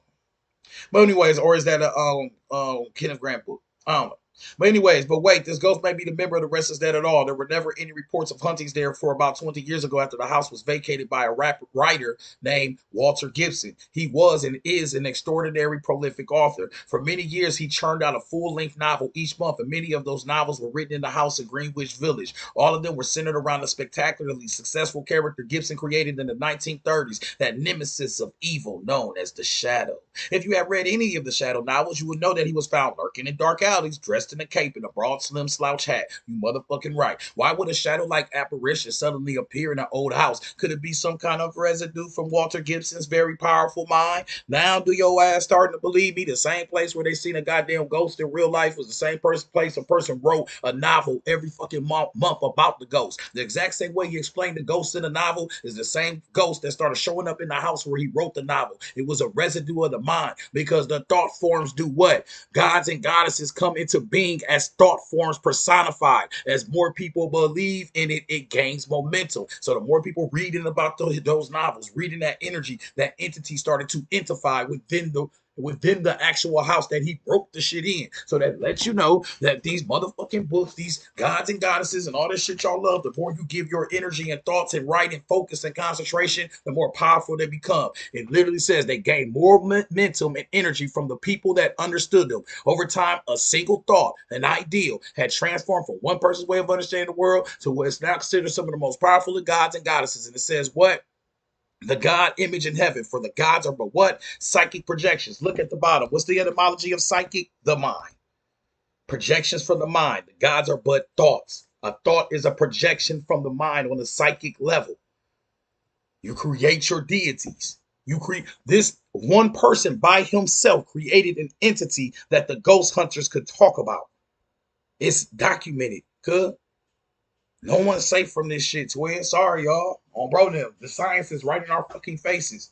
But anyways, or is that a Kenneth Grant book? I don't know. But anyways, but wait, this ghost may be the member of the restless dead at all. There were never any reports of huntings there for about 20 years ago after the house was vacated by a writer named Walter Gibson. He was and is an extraordinary prolific author. For many years, he churned out a full-length novel each month, and many of those novels were written in the house in Greenwich Village. All of them were centered around the spectacularly successful character Gibson created in the 1930s, that nemesis of evil known as the Shadow. If you have read any of the Shadow novels, you would know that he was found lurking in dark alleys, dressed in a cape and a broad, slim slouch hat. You motherfucking right. Why would a shadow-like apparition suddenly appear in an old house? Could it be some kind of residue from Walter Gibson's very powerful mind? Now do your ass starting to believe me? The same place where they seen a goddamn ghost in real life was the same place a person wrote a novel every fucking month about the ghost. The exact same way he explained the ghost in the novel is the same ghost that started showing up in the house where he wrote the novel. It was a residue of the mind, because the thought forms do what? Gods and goddesses come into being as thought forms personified. As more people believe in it, it gains momentum. So the more people reading about those novels, reading that energy, that entity started to identify within the within the actual house that he broke the shit in. So that lets you know that these motherfucking books, these gods and goddesses and all this shit y'all love, the more you give your energy and thoughts and write and focus and concentration, the more powerful they become. It literally says they gain more momentum and energy from the people that understood them. Over time, a single thought, an ideal, had transformed from one person's way of understanding the world to what is now considered some of the most powerful of gods and goddesses. And it says what? The God image in heaven, for the gods are but what? Psychic projections. Look at the bottom. What's the etymology of psychic? The mind. Projections from the mind. The gods are but thoughts. A thought is a projection from the mind on the psychic level. You create your deities. You create this one person by himself created an entity that the ghost hunters could talk about. It's documented. Good. No one's safe from this shit, twin. Sorry, y'all. On bro, them. The science is right in our fucking faces.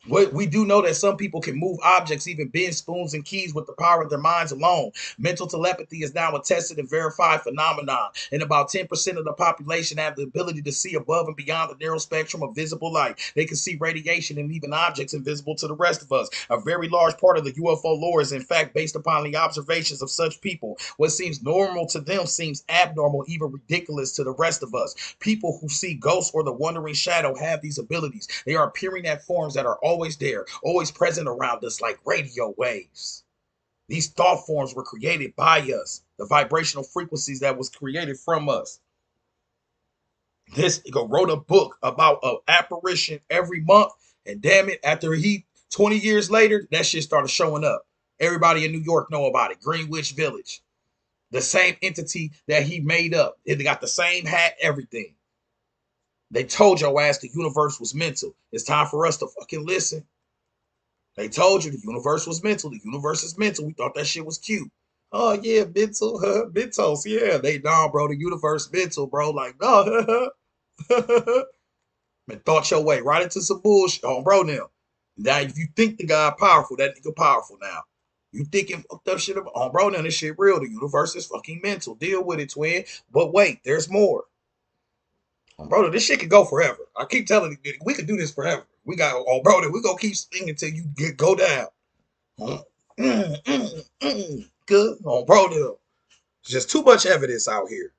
What we do know that some people can move objects, even bend spoons and keys with the power of their minds alone. Mental telepathy is now a tested and verified phenomenon, and about 10% of the population have the ability to see above and beyond the narrow spectrum of visible light. They can see radiation and even objects invisible to the rest of us. A very large part of the UFO lore is in fact based upon the observations of such people. What seems normal to them seems abnormal, even ridiculous to the rest of us. People who see ghosts or the wandering shadow have these abilities. They are appearing at forms that are always there, always present around us like radio waves. These thought forms were created by us, the vibrational frequencies that was created from us. This wrote a book about an apparition every month, and damn it, after 20 years later, that shit started showing up. Everybody in New York know about it. Greenwich Village. The same entity that he made up. It got the same hat, everything. They told your ass the universe was mental. It's time for us to fucking listen. They told you the universe was mental. The universe is mental. We thought that shit was cute. Oh yeah, mental, mentos. Yeah, nah, bro. The universe mental, bro. Like no, man, thought your way right into some bullshit, bro. Now, if you think the guy powerful, that nigga powerful now. You thinking fucked up shit about, bro? Now this shit real. The universe is fucking mental. Deal with it, twin. But wait, there's more. Bro, this shit could go forever. I keep telling you, we could do this forever. We got, bro, we gonna keep singing until you go down. Good, bro, there's just too much evidence out here.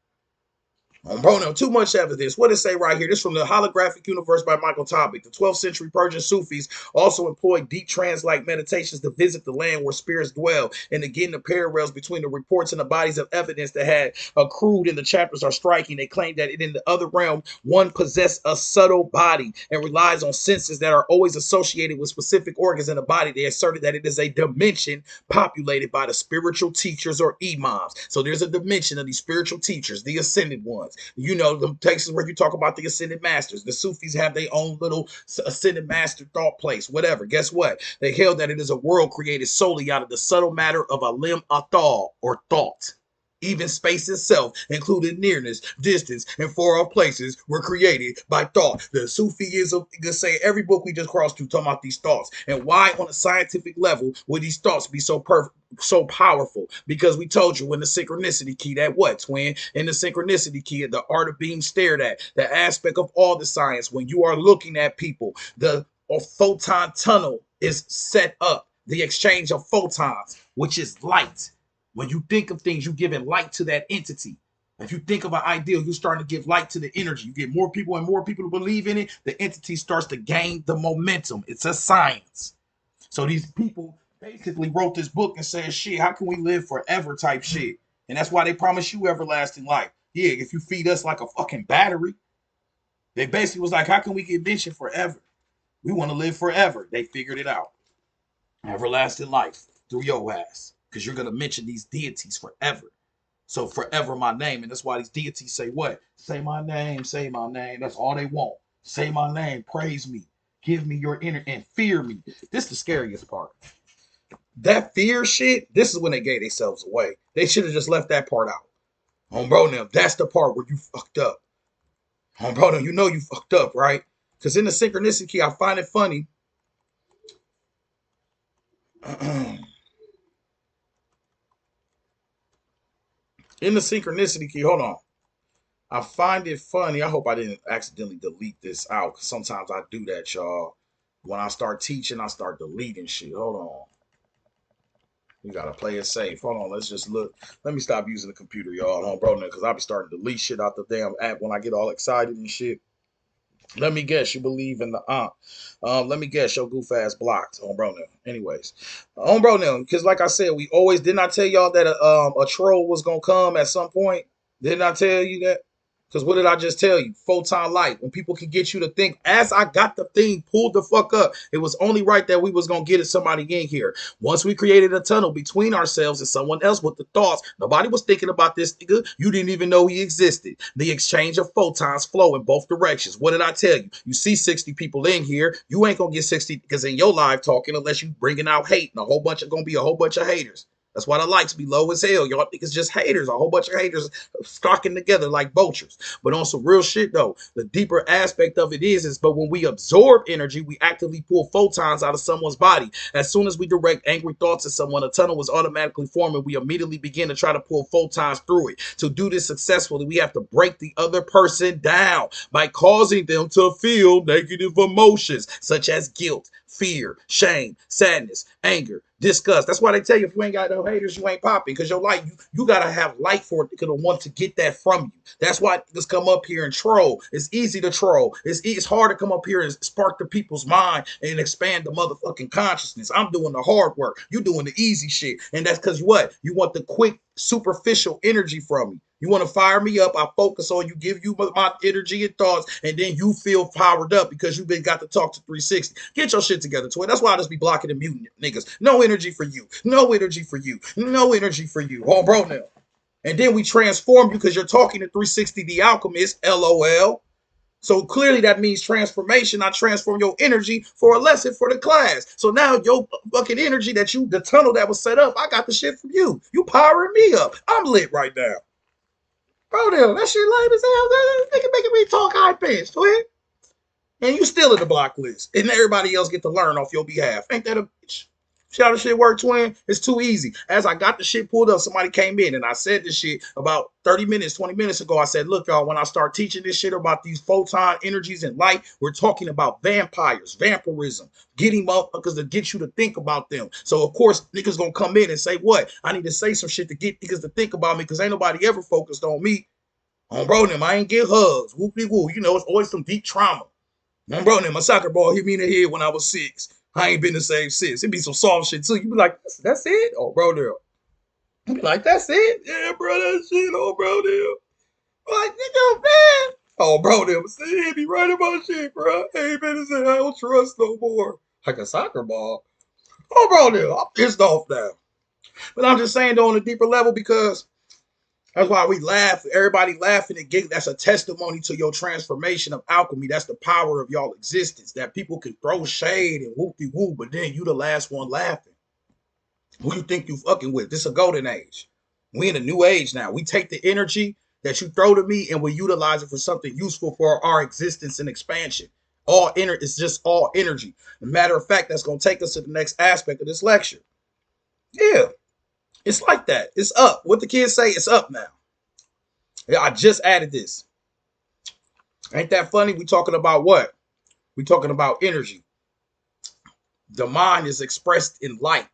Bro, no, too much evidence. What does it say right here? This is from the Holographic Universe by Michael Topic. The 12th century Persian Sufis also employed deep trance-like meditations to visit the land where spirits dwell. And again, the parallels between the reports and the bodies of evidence that had accrued in the chapters are striking. They claim that in the other realm, one possesses a subtle body and relies on senses that are always associated with specific organs in the body. They asserted that it is a dimension populated by the spiritual teachers or imams. So there's a dimension of these spiritual teachers, the ascended ones. You know, the places where you talk about the ascended masters. The Sufis have their own little ascended master thought place, whatever. Guess what? They held that it is a world created solely out of the subtle matter of a limb athal, or thought. Even space itself, including nearness, distance, and far off places, were created by thought. The Sufism can say every book we just crossed through talking about these thoughts. And why, on a scientific level, would these thoughts be so perfect, so powerful? Because we told you in the synchronicity key that what, twin? In the synchronicity key, the art of being stared at, the aspect of all the science, when you are looking at people, the photon tunnel is set up. The exchange of photons, which is light. When you think of things, you're giving light to that entity. If you think of an ideal, you're starting to give light to the energy. You get more people and more people to believe in it. The entity starts to gain the momentum. It's a science. So these people basically wrote this book and said, shit, how can we live forever type shit? And that's why they promise you everlasting life. Yeah, if you feed us like a fucking battery. They basically was like, how can we get mentioned forever? We want to live forever. They figured it out. Everlasting life through your ass. Because you're going to mention these deities forever. So forever my name. And that's why these deities say what? Say my name, say my name. That's all they want. Say my name, praise me. Give me your inner and fear me. This is the scariest part. That fear shit, this is when they gave themselves away. They should have just left that part out. Bro, now that's the part where you fucked up. Bro, now you know you fucked up, right? Because in the synchronicity key, I find it funny. In the synchronicity key, hold on. I find it funny. I hope I didn't accidentally delete this out because sometimes I do that, y'all. When I start teaching, I start deleting shit. Hold on. You gotta play it safe. Hold on, let's just look. Let me stop using the computer, y'all. Hold on, bro, because I'll be starting to delete shit out the damn app when I get all excited and shit. Let me guess, you believe in the let me guess, your goof ass blocked on bro now. Anyways, on bro now, because like I said, we always didn't I tell y'all that a troll was gonna come at some point? Didn't I tell you that? Because what did I just tell you? Photon light. When people can get you to think, as I got the thing pulled the fuck up, it was only right that we was gonna get somebody in here. Once we created a tunnel between ourselves and someone else with the thoughts, nobody was thinking about this nigga. You didn't even know he existed. The exchange of photons flow in both directions. What did I tell you? You see 60 people in here, you ain't gonna get 60 because in your live talking unless you bringing out hate, and gonna be a whole bunch of haters. That's why the likes be low as hell. Y'all think it's just haters, a whole bunch of haters stocking together like vultures. But on some real shit though, the deeper aspect of it is but when we absorb energy, we actively pull photons out of someone's body. As soon as we direct angry thoughts at someone, a tunnel is automatically forming. We immediately begin to try to pull photons through it. To do this successfully, we have to break the other person down by causing them to feel negative emotions such as guilt, fear, shame, sadness, anger, disgust. That's why they tell you if you ain't got no haters, you ain't popping. Because your light, you gotta have light for it to want to get that from you. That's why niggas come up here and troll. It's easy to troll. It's hard to come up here and spark the people's mind and expand the motherfucking consciousness. I'm doing the hard work. You doing the easy shit. And that's because what? You want the quick, superficial energy from me. You want to fire me up, I focus on you, give you my energy and thoughts, and then you feel powered up because you've been got to talk to 360. Get your shit together, twin. That's why I just be blocking and muting niggas. No energy for you. No energy for you. No energy for you. Oh, bro, now. And then we transform you because you're talking to 360 the alchemist, LOL. So clearly that means transformation. I transform your energy for a lesson for the class. So now your fucking energy the tunnel that was set up, I got the shit from you. You powering me up. I'm lit right now. Bro, that shit lame as hell. Nigga making me talk high pitched, twin. And you still in the block list. And everybody else get to learn off your behalf. Ain't that a bitch? See how the shit work, twin? It's too easy. As I got the shit pulled up, somebody came in and I said this shit about 30 minutes, 20 minutes ago. I said, look, y'all, when I start teaching this shit about these photon energies and light, we're talking about vampires, vampirism, getting motherfuckers to get you to think about them. So, of course, niggas gonna come in and say, what? I need to say some shit to get niggas to think about me because ain't nobody ever focused on me. On bro, them, I ain't get hugs. Whoopie woo. You know, it's always some deep trauma. On bro, them, my soccer ball hit me in the head when I was 6. I ain't been the same since. It be some soft shit too. You be like, that's it? Oh, bro, there. You be like, that's it? Yeah, bro, that shit. Oh, bro, there. Like, nigga, man. Oh, bro, them. See, he be right about shit, bro. I ain't been to say I don't trust no more. Like a soccer ball. Oh, bro, there. I'm pissed off now. But I'm just saying, though, on a deeper level, because that's why we laugh. Everybody laughing and giggling. That's a testimony to your transformation of alchemy. That's the power of y'all existence. That people can throw shade and whoop-de-woo, but then you the last one laughing. Who you think you fucking with? This is a golden age. We in a new age now. We take the energy that you throw to me and we utilize it for something useful for our existence and expansion. It's just all energy. As a matter of fact, that's going to take us to the next aspect of this lecture. Yeah, it's like that. It's up. What the kids say, it's up now. Yeah, I just added this. Ain't that funny? We talking about what? We talking about energy. The mind is expressed in light.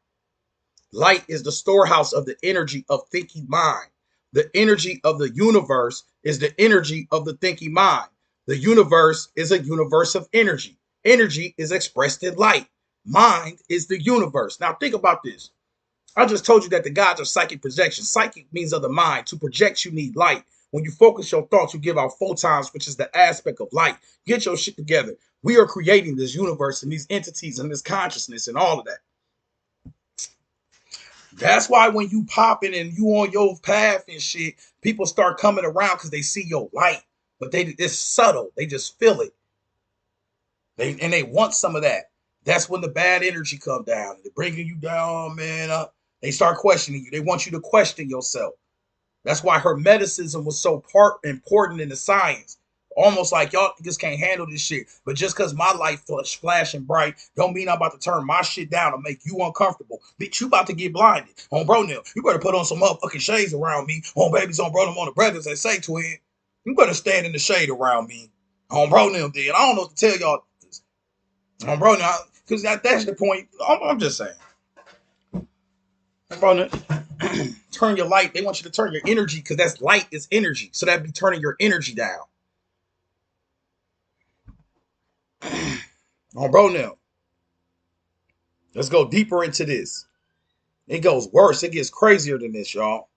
Light is the storehouse of the energy of thinking mind. The energy of the universe is the energy of the thinking mind. The universe is a universe of energy. Energy is expressed in light. Mind is the universe. Now think about this. I just told you that the gods are psychic projection. Psychic means of the mind. To project, you need light. When you focus your thoughts, you give out photons, which is the aspect of light. Get your shit together. We are creating this universe and these entities and this consciousness and all of that. That's why when you popping and you on your path and shit, people start coming around because they see your light. But it's subtle. They just feel it. They want some of that. That's when the bad energy come down. They're bringing you down, man. They start questioning you. They want you to question yourself. That's why Hermeticism was so important in the science. Almost like y'all just can't handle this shit. But just because my light flashing bright, don't mean I'm about to turn my shit down and make you uncomfortable. Bitch, you about to get blinded. On bro now, you better put on some motherfucking shades around me. On babies, on bro, them on the brothers that say twin. You better stand in the shade around me. On bro now, then. I don't know what to tell y'all. Bro, now, because that's the point. I'm just saying. Bro, turn your light. They want you to turn your energy because that's light is energy. So that'd be turning your energy down. Bro, now, let's go deeper into this. It goes worse. It gets crazier than this, y'all.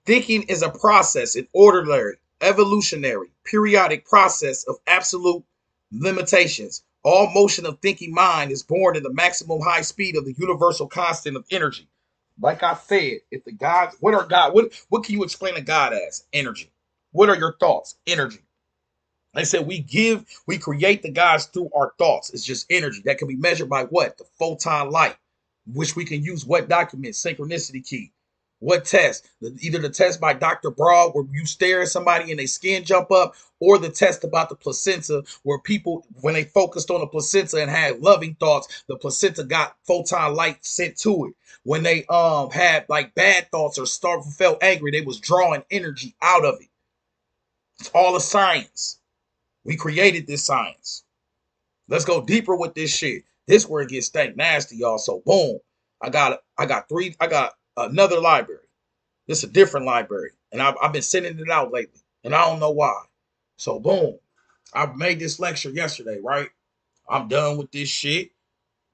Thinking is a process, an orderly, evolutionary, periodic process of absolute limitations. All motion of thinking mind is born in the maximum high speed of the universal constant of energy. Like I said, if the gods, what are God? What can you explain a God as? Energy. What are your thoughts? Energy. They said we create the gods through our thoughts. It's just energy that can be measured by what? The photon light, which we can use what document? Synchronicity key. What test? Either the test by Dr. Broad, where you stare at somebody and their skin jump up, or the test about the placenta, where people, when they focused on the placenta and had loving thoughts, the placenta got photon light sent to it. When they had like bad thoughts or felt angry, they was drawing energy out of it. It's all a science. We created this science. Let's go deeper with this shit. This where it gets stank nasty, y'all. So boom. I got another library. This is a different library. And I've been sending it out lately. And I don't know why. So boom. I made this lecture yesterday, right? I'm done with this shit.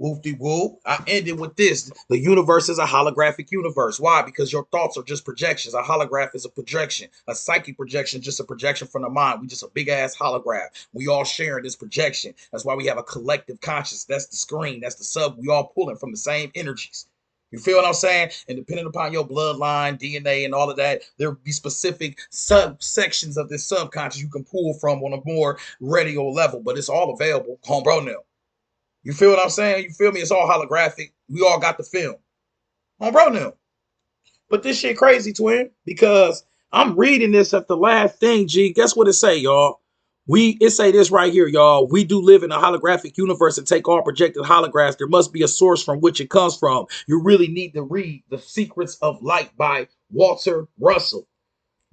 Woofy woo. I ended with this. The universe is a holographic universe. Why? Because your thoughts are just projections. A holograph is a projection. A psychic projection is just a projection from the mind. We just a big ass holograph. We all sharing this projection. That's why we have a collective conscious. That's the screen. That's the sub. We all pulling from the same energies. You feel what I'm saying? And depending upon your bloodline, DNA, and all of that, there will be specific subsections of this subconscious you can pull from on a more radio level. But it's all available. Home bro now. You feel what I'm saying? You feel me? It's all holographic. We all got the film. On bro now. But this shit crazy, twin, because I'm reading this at the last thing, G. Guess what it say, y'all? It say this right here, y'all. We do live in a holographic universe and take all projected holographs. There must be a source from which it comes from. You really need to read The Secrets of Light by Walter Russell.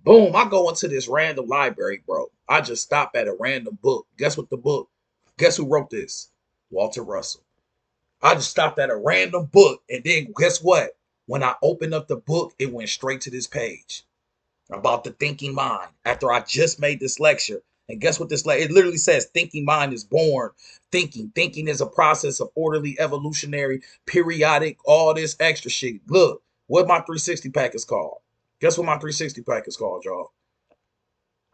Boom, I go into this random library, bro. I just stop at a random book. Guess what the book? Guess who wrote this? Walter Russell. I just stopped at a random book, and then guess what? When I opened up the book, it went straight to this page about the thinking mind. After I just made this lecture, and guess what it literally says? Thinking mind is born. Thinking is a process of orderly, evolutionary, periodic, all this extra shit. Look, what my 360 pack is called. Guess what my 360 pack is called, y'all?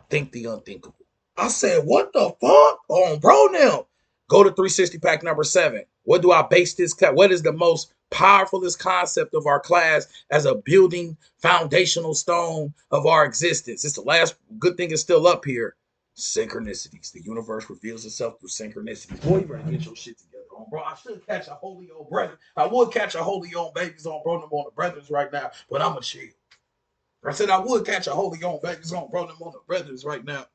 Think the unthinkable. I said, what the fuck? On bro now. Go to 360 pack number 7. What do I base this? What is the most powerfulest concept of our class as a building foundational stone of our existence? It's the last good thing is still up here. Synchronicities. The universe reveals itself through synchronicities. Boy, you better get your shit together, on bro. I should catch a holy old brother. I would catch a holy old babies on bro them on the brothers right now, but I'm a chill. I said I would catch a holy old babies on bro them on the brothers right now.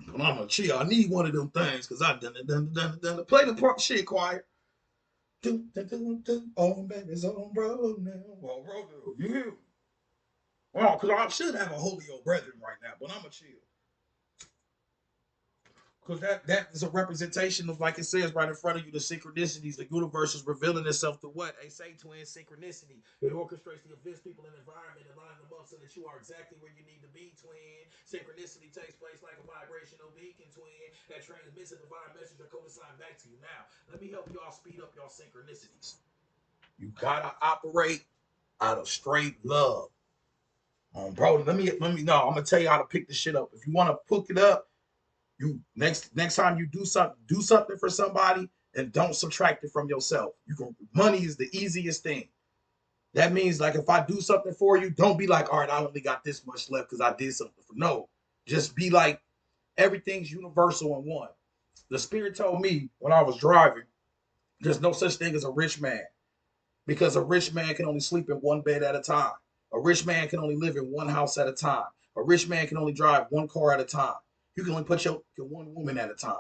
But I'm a chill. I need one of them things because I done. Play the shit quiet. On baby's on bro now. Well, bro, you hear me? Well, because I should have a holy old brethren right now, but I'm a chill. Because that is a representation of, like it says right in front of you, the synchronicities. The universe is revealing itself to what? A say twin synchronicity. It orchestrates the events, people, and environment and line them up so that you are exactly where you need to be, twin. Synchronicity takes place like a vibrational beacon, twin, that transmits a divine message or codicide back to you. Now, let me help y'all speed up y'all synchronicities. You gotta operate out of straight love. Bro, let me no, I'm gonna tell you how to pick this shit up. If you want to pick it up, you next time you do something for somebody, and don't subtract it from yourself. Money is the easiest thing. That means like if I do something for you, don't be like, all right, I only got this much left because I did something for no. Just be like everything's universal in one. The spirit told me when I was driving, there's no such thing as a rich man because a rich man can only sleep in one bed at a time. A rich man can only live in one house at a time. A rich man can only drive one car at a time. You can only put your one woman at a time.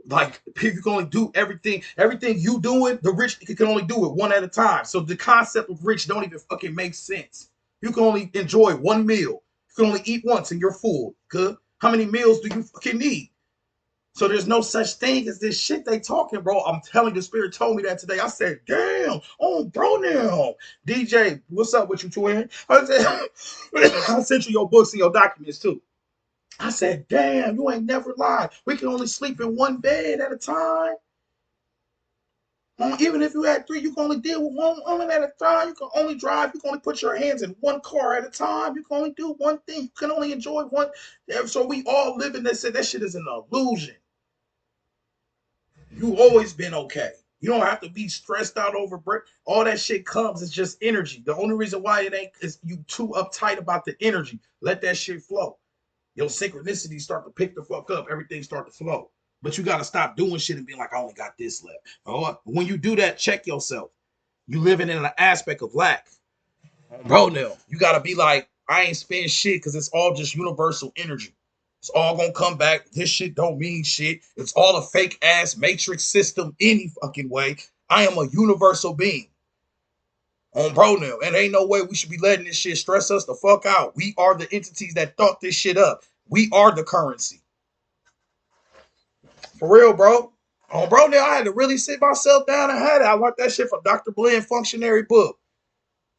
Like you can only do everything you doing, the rich can only do it one at a time. So the concept of rich don't even fucking make sense. You can only enjoy one meal. You can only eat once and you're full. Good. How many meals do you fucking need? So there's no such thing as this shit they talking, bro. I'm telling you, the spirit told me that today. I said, damn, oh, bro, now. DJ, what's up with you, twin? I said, I sent you your books and your documents, too. I said, damn, you ain't never lied. We can only sleep in one bed at a time. Even if you had three, you can only deal with one woman at a time. You can only drive. You can only put your hands in one car at a time. You can only do one thing. You can only enjoy one. So we all live in this. That shit is an illusion. You always been okay. You don't have to be stressed out over break. All that shit comes. It's just energy. The only reason why it ain't is you too uptight about the energy. Let that shit flow. Your synchronicity start to pick the fuck up. Everything start to flow. But you gotta stop doing shit and being like, I only got this left. Oh, when you do that, check yourself. You living in an aspect of lack. Bro, now you gotta be like, I ain't spend shit because it's all just universal energy. It's all gonna come back. This shit don't mean shit. It's all a fake ass matrix system any fucking way. I am a universal being. On bro now. And ain't no way we should be letting this shit stress us the fuck out. We are the entities that thought this shit up. We are the currency. For real, bro. On bro now, I had to really sit myself down and had it. I learned that shit from Dr. Blinn Functionary book.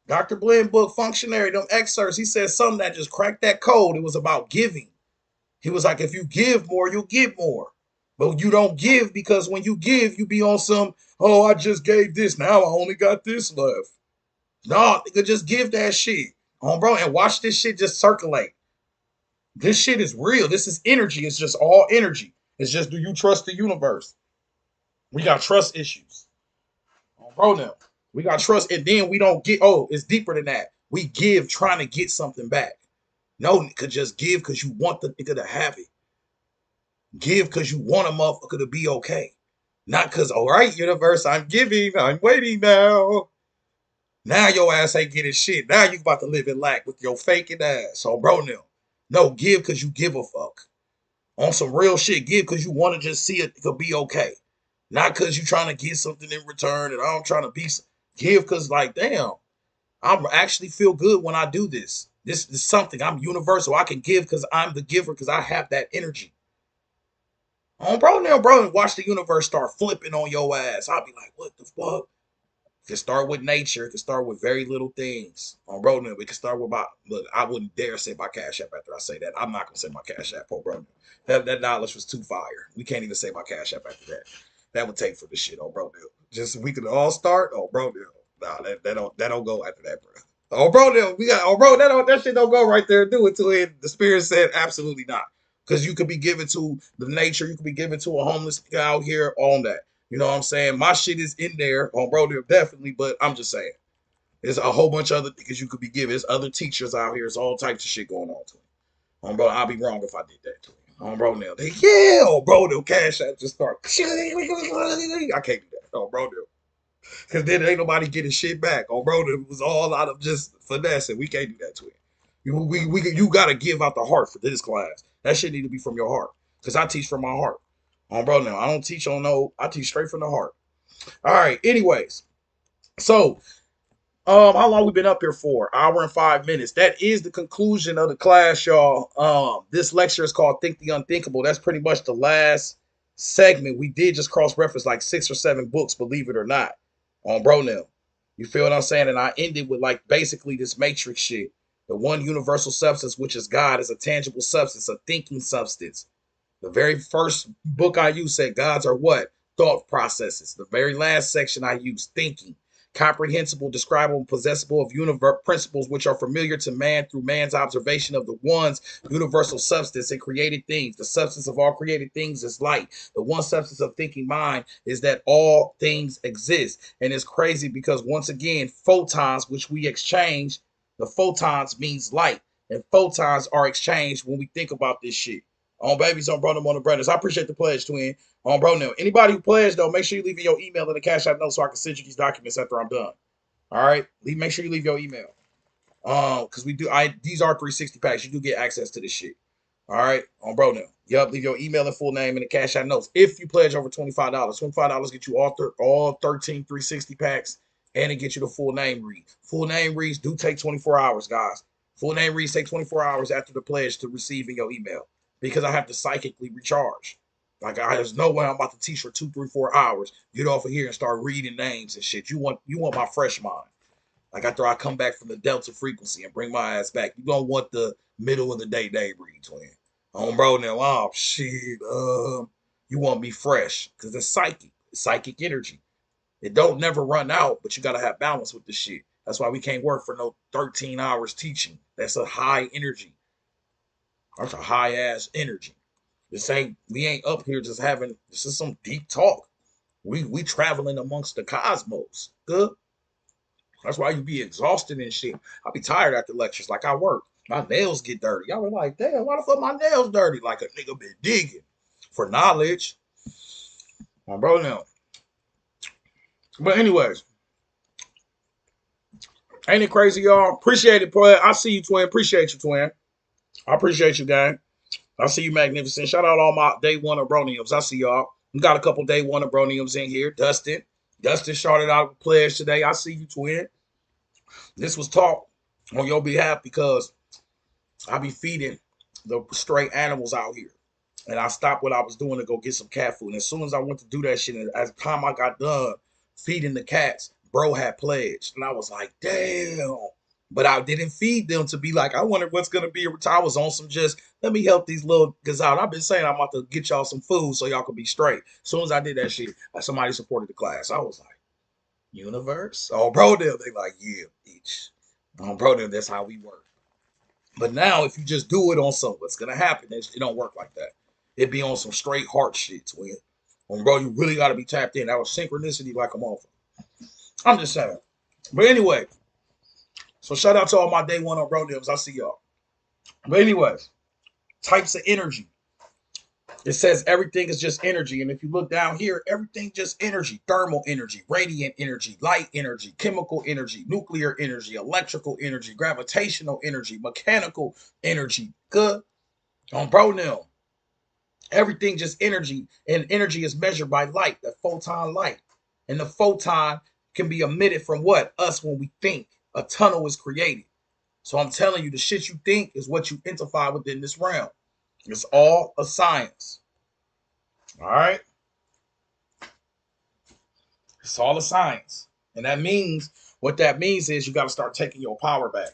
Dr. Blinn book Functionary, them excerpts, he said something that just cracked that code. It was about giving. He was like, if you give more, you'll get more. But you don't give because when you give, you be on some, oh, I just gave this. Now I only got this left. No, nigga, just give that shit. Bro, and watch this shit just circulate. This shit is real. This is energy. It's just all energy. It's just, do you trust the universe? We got trust issues. Bro, now. We got trust, and then we don't get, oh, it's deeper than that. We give trying to get something back. No, nigga, just give because you want the nigga to have it. Give because you want a motherfucker to be okay. Not because, all right, universe, I'm giving, I'm waiting now. Now your ass ain't getting shit. Now you about to live in lack with your faking ass. So, bro, no, give because you give a fuck. On some real shit, give because you want to just see it could be okay. Not because you trying to get something in return and I'm trying to be. Give because, like, damn, I actually feel good when I do this. This is something. I'm universal. I can give because I'm the giver because I have that energy. Bro, and watch the universe start flipping on your ass. I'll be like, what the fuck? It can start with nature. It can start with very little things. Bro, we can start with my, look, I wouldn't dare say my Cash App after I say that. I'm not going to say my Cash App, bro. That knowledge was too fire. We can't even say my Cash App after that. That would take for the shit, bro. Just, we could all start, bro. Nah, that don't go after that, bro. We got, that shit don't go right there. Do it to it. The spirit said, absolutely not. Because you could be given to the nature. You could be given to a homeless guy out here on that. You know what I'm saying? My shit is in there definitely, but I'm just saying. There's a whole bunch of other things you could be given. There's other teachers out here. There's all types of shit going on to him. Bro, I'll be wrong if I did that to him. Now. The Cash App just start. I can't do that. Because then ain't nobody getting shit back. It was all out of just finesse, and we can't do that to him. You gotta give out the heart for this class. That shit need to be from your heart. Because I teach from my heart. Now. I don't teach on no, I teach straight from the heart. All right. Anyways, so how long we been up here for? Hour and 5 minutes. That is the conclusion of the class, y'all. This lecture is called Think the Unthinkable. That's pretty much the last segment. We did just cross-reference like 6 or 7 books, believe it or not, on now. You feel what I'm saying? And I ended with like basically this matrix shit. The one universal substance, which is God, is a tangible substance, a thinking substance. The very first book I used said gods are what? Thought processes. The very last section I used, thinking. Comprehensible, describable, possessible of universe principles which are familiar to man through man's observation of the one's universal substance and created things. The substance of all created things is light. The one substance of thinking mind is that all things exist. And it's crazy because once again, photons, which we exchange, the photons means light. And photons are exchanged when we think about this shit. On babies, on brother, on the brothers. I appreciate the pledge, twin. On bro now. Anybody who pledged, though, make sure you leave your email in the Cash App note so I can send you these documents after I'm done. All right? Make sure you leave your email. Because these are 360 packs. You do get access to this shit. All right? On bro now. Yup, leave your email and full name in the Cash App notes. If you pledge over $25, $25 get you all 13 360 packs, and it gets you the full name read. Full name reads do take 24 hours, guys. Full name reads take 24 hours after the pledge to receive in your email because I have to psychically recharge. Like there's no way I'm about to teach for 2, 3, 4 hours. Get off of here and start reading names and shit. You want my fresh mind. Like after I come back from the delta frequency and bring my ass back, you don't want the middle of the day read, twin. Bro, now, oh shit. You want me fresh because it's psychic energy. It don't never run out, but you gotta have balance with the shit. That's why we can't work for no 13 hours teaching. That's a high energy. That's a high ass energy. We ain't up here just having this is some deep talk. We traveling amongst the cosmos. Good. That's why you be exhausted and shit. I be tired after lectures. Like I work. My nails get dirty. Y'all be like, damn, why the fuck my nails dirty? Like a nigga been digging for knowledge. My bro now. But anyways, ain't it crazy, y'all? Appreciate it, twin. I see you, twin. Appreciate you, twin. I appreciate you, gang. I see you, magnificent. Shout out all my day one abroniums. I see y'all. We got a couple day one abroniums in here. Dustin started out with pledge today. I see you, twin. This was talk on your behalf because I be feeding the stray animals out here. And I stopped what I was doing to go get some cat food. And as soon as I went to do that shit, and as the time I got done feeding the cats, bro had pledged. And I was like, damn. But I didn't feed them to be like, I wonder what's going to be. I was on some just, let me help these little guys out. I've been saying I'm about to get y'all some food so y'all can be straight. As soon as I did that shit, somebody supported the class. I was like, universe? Oh, bro, they like, yeah, each. Oh, bro, that's how we work. But now, if you just do it on something, what's going to happen? It don't work like that. It be on some straight heart shit, twin. Bro, you really got to be tapped in. That was synchronicity like a motherfucker. I'm just saying. But anyway, so shout out to all my day one on bro I see y'all. But anyways, types of energy. It says everything is just energy. And if you look down here, everything just energy. Thermal energy, radiant energy, light energy, chemical energy, nuclear energy, electrical energy, gravitational energy, mechanical energy. Good. On bro now. Everything just energy. And energy is measured by light, that photon light. And the photon can be emitted from what? Us when we think. A tunnel is created. So I'm telling you, the shit you think is what you identify within this realm. It's all a science. All right? It's all a science. And that means, what that means is you got to start taking your power back.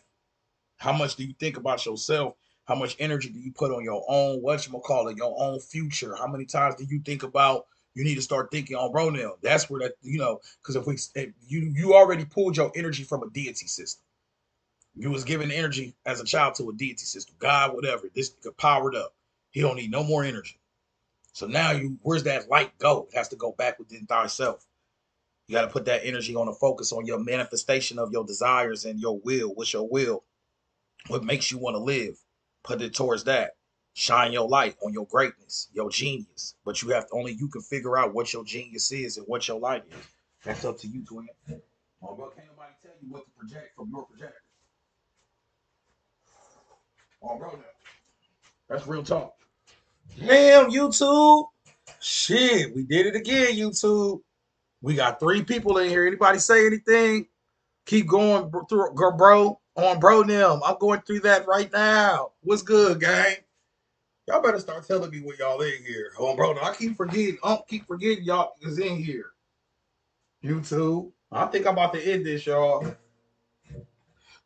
How much do you think about yourself? How much energy do you put on your own, whatchamacallit, your own future? How many times do you think about you need to start thinking on bro now? That's where that, because if you already pulled your energy from a deity system. You was given energy as a child to a deity system, God, whatever. This powered up. He don't need no more energy. So now where's that light go? It has to go back within thyself. You got to put that energy on a focus on your manifestation of your desires and your will. What's your will? What makes you want to live? Put it towards that. Shine your light on your greatness, your genius. But only you can figure out what your genius is and what your light is. That's up to you, twin. Oh, bro, can't nobody tell you what to project from your projector. Oh, bro, now. That's real talk. Damn, YouTube. Shit, we did it again, YouTube. We got 3 people in here. Anybody say anything? Keep going through, bro. On bro now. I'm going through that right now. What's good, gang? Y'all better start telling me when y'all in here. Oh, bro, I keep forgetting. Y'all is in here. YouTube. I think I'm about to end this, y'all.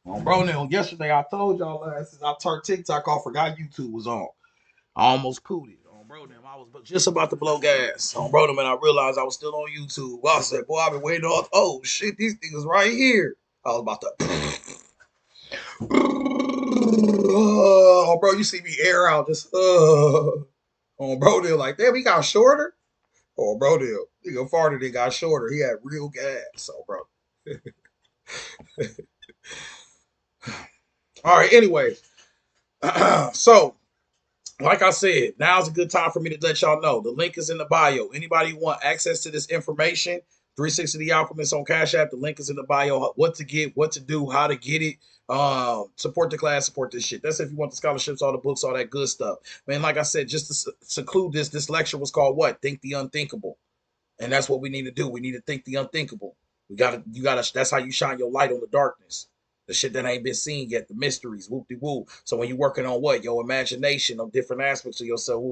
Bro, now, yesterday I told y'all since I turned TikTok off, forgot YouTube was on. I almost pooed it. Bro, them, I was just about to blow gas. Bro, them, and I realized I was still on YouTube. I said, boy, I've been waiting on, oh, shit, these things right here. I was about to, oh, bro, you see me air out, just, oh, bro, they're like, damn, he got shorter. Oh, bro, he got farther than got shorter. He had real gas. So, bro. All right, anyway. So, like I said, now's a good time for me to let y'all know. The link is in the bio. Anybody want access to this information? 360 The Alchemist on Cash App. The link is in the bio. What to get, what to do, how to get it. Support the class, support this shit. That's if you want the scholarships, all the books, all that good stuff. Man, like I said, just to seclude this lecture was called what? Think the Unthinkable. And that's what we need to do. We need to think the unthinkable. That's how you shine your light on the darkness. The shit that ain't been seen yet, the mysteries, whoop de woo. So when you're working on what? Your imagination of different aspects of yourself,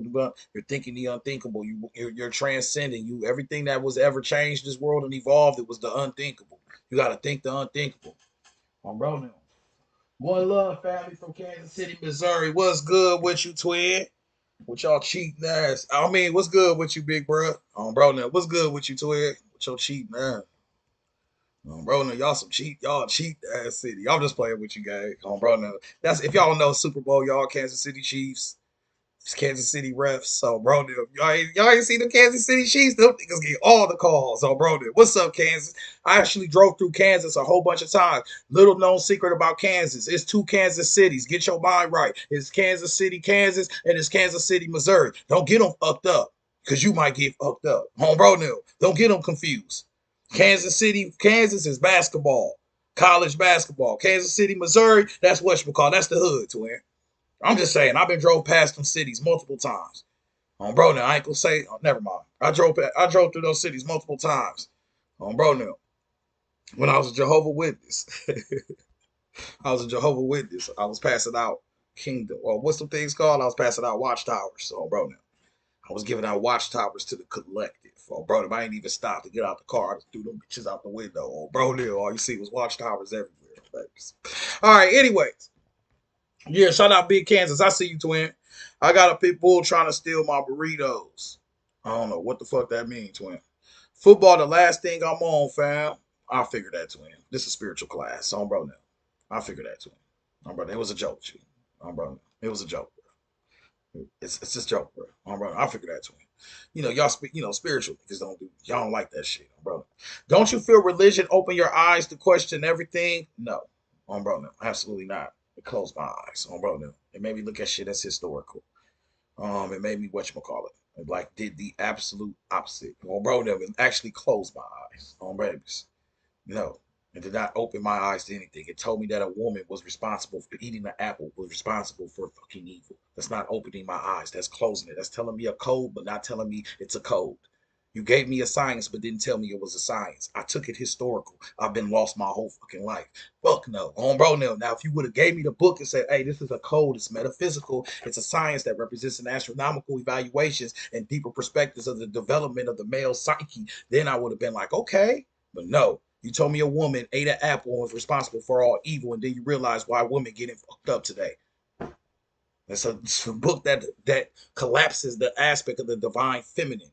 you're thinking the unthinkable. You're transcending. Everything that was ever changed this world and evolved, it was the unthinkable. You got to think the unthinkable. Bro, now. One love, family from Kansas City, Missouri. What's good with you, twin? With y'all cheating ass. I mean, what's good with you, big bro? Bro, now, what's good with you, twin? With your cheating ass. Bro, now, y'all cheat ass city. I'm just playing with you guys. Bro, now. That's if y'all don't know Super Bowl, y'all Kansas City Chiefs. Kansas City refs. So, bro, y'all ain't seen the Kansas City Chiefs. Them niggas get all the calls. So, bro, what's up, Kansas? I actually drove through Kansas a whole bunch of times. Little known secret about Kansas. It's two Kansas cities. Get your mind right. It's Kansas City, Kansas, and it's Kansas City, Missouri. Don't get them fucked up because you might get fucked up. Bro, don't get them confused. Kansas City, Kansas is basketball. College basketball. Kansas City, Missouri, that's whatchamacallit. That's the hood, twin. I'm just saying, I've been drove past them cities multiple times. Bro, now I ain't gonna say. Oh, never mind. I drove through those cities multiple times. Bro, now when I was a Jehovah Witness, I was a Jehovah Witness. I was passing out kingdom, or what's some things called? I was passing out watchtowers. So, bro, now I was giving out watchtowers to the collective. Oh, bro, if I ain't even stopped to get out the car, I just threw them bitches out the window. Oh, bro, now all you see was watchtowers everywhere. All right, anyways. Yeah, shout out Big Kansas. I see you, twin. I got a pit bull trying to steal my burritos. I don't know what the fuck that means, twin. Football, the last thing I'm on, fam. I figure that, twin. This is spiritual class. So, bro, now. I figure that, twin. Bro, it was a joke, G. Bro, it was a joke, bro. It's just a joke, bro. Bro, I figure that, twin. Y'all speak, spiritual niggas y'all don't like that shit, bro. Don't you feel religion open your eyes to question everything? No. Bro, no. Absolutely not. It closed my eyes. Bro, no. It made me look at shit as historical. It made me whatchamacallit. It like did the absolute opposite. Bro, no. It actually closed my eyes. Babies. No. It did not open my eyes to anything. It told me that a woman was responsible for eating the apple, was responsible for fucking evil. That's not opening my eyes. That's closing it. That's telling me a code, but not telling me it's a code. You gave me a science, but didn't tell me it was a science. I took it historical. I've been lost my whole fucking life. Fuck no. Bro, no. Now, if you would have gave me the book and said, hey, this is a code, it's metaphysical, it's a science that represents an astronomical evaluations and deeper perspectives of the development of the male psyche, then I would have been like, okay. But no. You told me a woman ate an apple and was responsible for all evil, and then you realize why women getting fucked up today. It's a book that collapses the aspect of the divine feminine.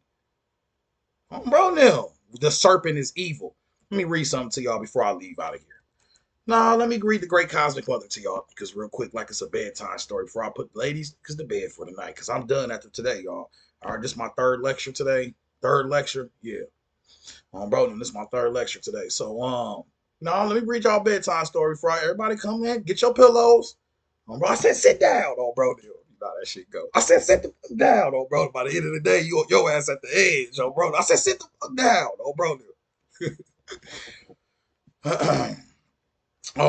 Bro, no. The serpent is evil. Let me read something to y'all before I leave out of here. No, let me read the Great Cosmic Mother to y'all because real quick, like it's a bedtime story before I put ladies to bed for the night because I'm done after today, y'all. All right, this is my third lecture today. Third lecture, yeah. Bro, this is my third lecture today. So, no, let me read y'all bedtime story before everybody come in. Get your pillows. Bro, I said sit down, bro. You know how that shit go. I said sit the fuck down, bro. By the end of the day, your ass at the edge, bro. I said sit the fuck down, bro.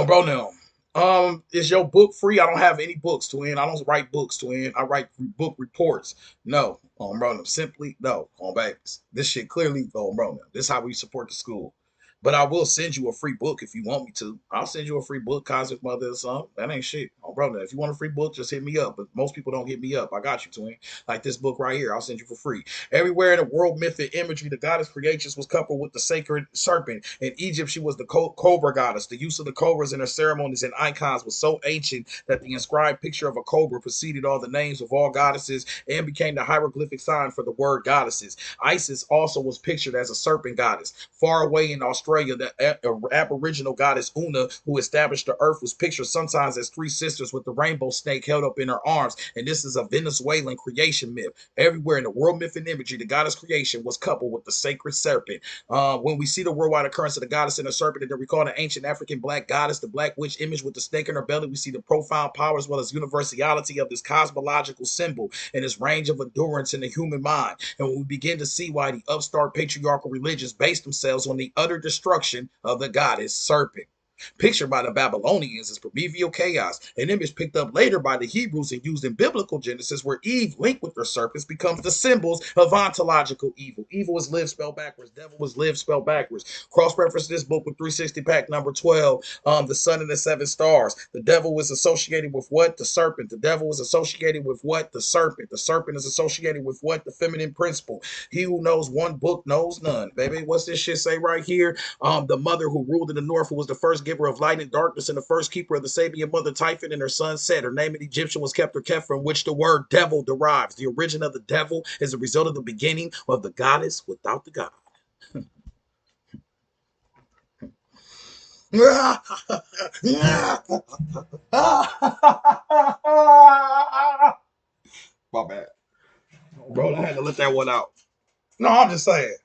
Bro, now. Is your book free? I don't have any books, twin. I don't write books, twin. I write book reports. No, bro, no. Simply no, babies. This shit clearly, bro, no. This is how we support the school. But I will send you a free book if you want me to. I'll send you a free book, Cosmic Mother or something. That ain't shit. Bro, if you want a free book, just hit me up. But most people don't hit me up. I got you, twin. Like this book right here, I'll send you for free. Everywhere in the world, myth and imagery, the goddess creatrix was coupled with the sacred serpent. In Egypt, she was the cobra goddess. The use of the cobras in her ceremonies and icons was so ancient that the inscribed picture of a cobra preceded all the names of all goddesses and became the hieroglyphic sign for the word goddesses. Isis also was pictured as a serpent goddess. Far away in Australia, the aboriginal goddess Una, who established the earth, was pictured sometimes as three sisters with the rainbow snake held up in her arms. And this is a Venezuelan creation myth. Everywhere in the world myth and imagery, the goddess creation was coupled with the sacred serpent. When we see the worldwide occurrence of the goddess and the serpent, and then recall the ancient African black goddess, the black witch image with the snake in her belly, we see the profound power as well as universality of this cosmological symbol and its range of endurance in the human mind. And when we begin to see why the upstart patriarchal religions base themselves on the utter destruction of the goddess serpent. Pictured by the Babylonians as primordial chaos, an image picked up later by the Hebrews and used in biblical Genesis, where Eve, linked with the serpents, becomes the symbols of ontological evil. Evil is lived spelled backwards. Devil was lived spelled backwards. Cross-reference this book with 360 pack number 12, the sun and the seven stars. The devil was associated with what? The serpent. The devil was associated with what? The serpent. The serpent is associated with what? The feminine principle. He who knows one book knows none. Baby, what's this shit say right here? The mother who ruled in the north, who was the first giver of light and darkness and the first keeper of the Sabian mother Typhon, and her son said, her name in Egyptian was kept or Keph, from which the word devil derives. The origin of the devil is a result of the beginning of the goddess without the god. My bad. Bro, I had to let that one out. No, I'm just saying.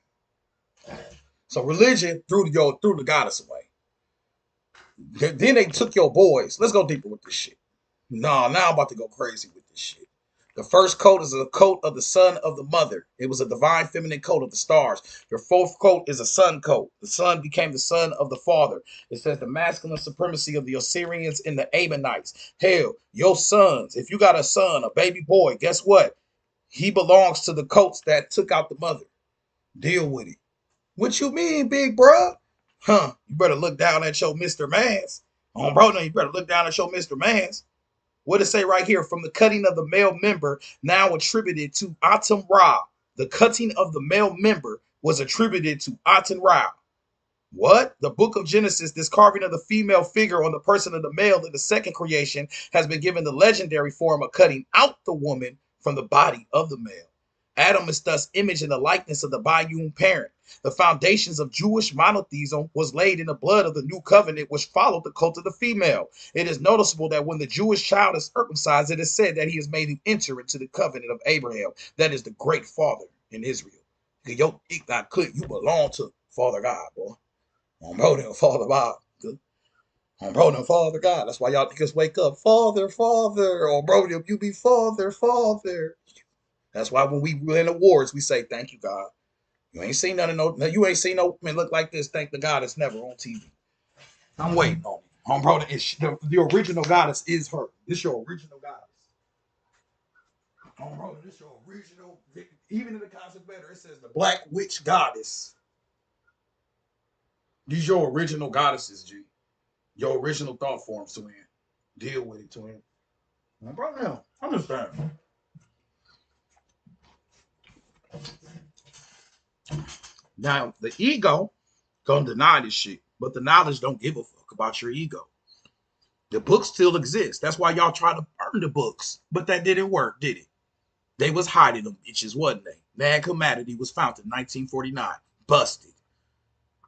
So religion threw the goddess away. Then they took your boys. Let's go deeper with this shit. No, now I'm about to go crazy with this shit. The first coat is a coat of the son of the mother. It was a divine feminine coat of the stars. Your fourth coat is a sun coat. The son became the son of the father. It says the masculine supremacy of the Assyrians and the Ammonites. Hell, your sons, if you got a son, a baby boy, guess what? He belongs to the coats that took out the mother. Deal with it. What you mean, big bruh? Huh? You better look down at your Mr. Mans. Oh, bro, no, you better look down at your Mr. Mans. What it say right here? From the cutting of the male member, now attributed to Atum Ra. The cutting of the male member was attributed to Atum Ra. What? The book of Genesis, this carving of the female figure on the person of the male in the second creation, has been given the legendary form of cutting out the woman from the body of the male. Adam is thus image in the likeness of the biune parent. The foundations of Jewish monotheism was laid in the blood of the new covenant, which followed the cult of the female. It is noticeable that when the Jewish child is circumcised, it is said that he is made to enter into the covenant of Abraham. That is the great father in Israel. You belong to Father God, boy. On bro, them Father God. On bro, them Father God. That's why y'all niggas wake up, Father, Father. On bro, you be Father, Father. That's why when we win awards, we say, thank you, God. You ain't seen none of no, you ain't seen no man look like this. Thank the goddess never on TV. I'm waiting on it. Bro, the original goddess is her. This your original goddess. Bro, this your original. Even in the concept better, it says the Black Witch Goddess. These your original goddesses, G. Your original thought forms, twin. Deal with it, twin. Bro, now, I'm just saying. Now, the ego gonna deny this shit, but the knowledge don't give a fuck about your ego. The books still exist. That's why y'all try to burn the books, but that didn't work, did it? They was hiding them bitches, wasn't they? Mad Humanity was founded in 1949. Busted.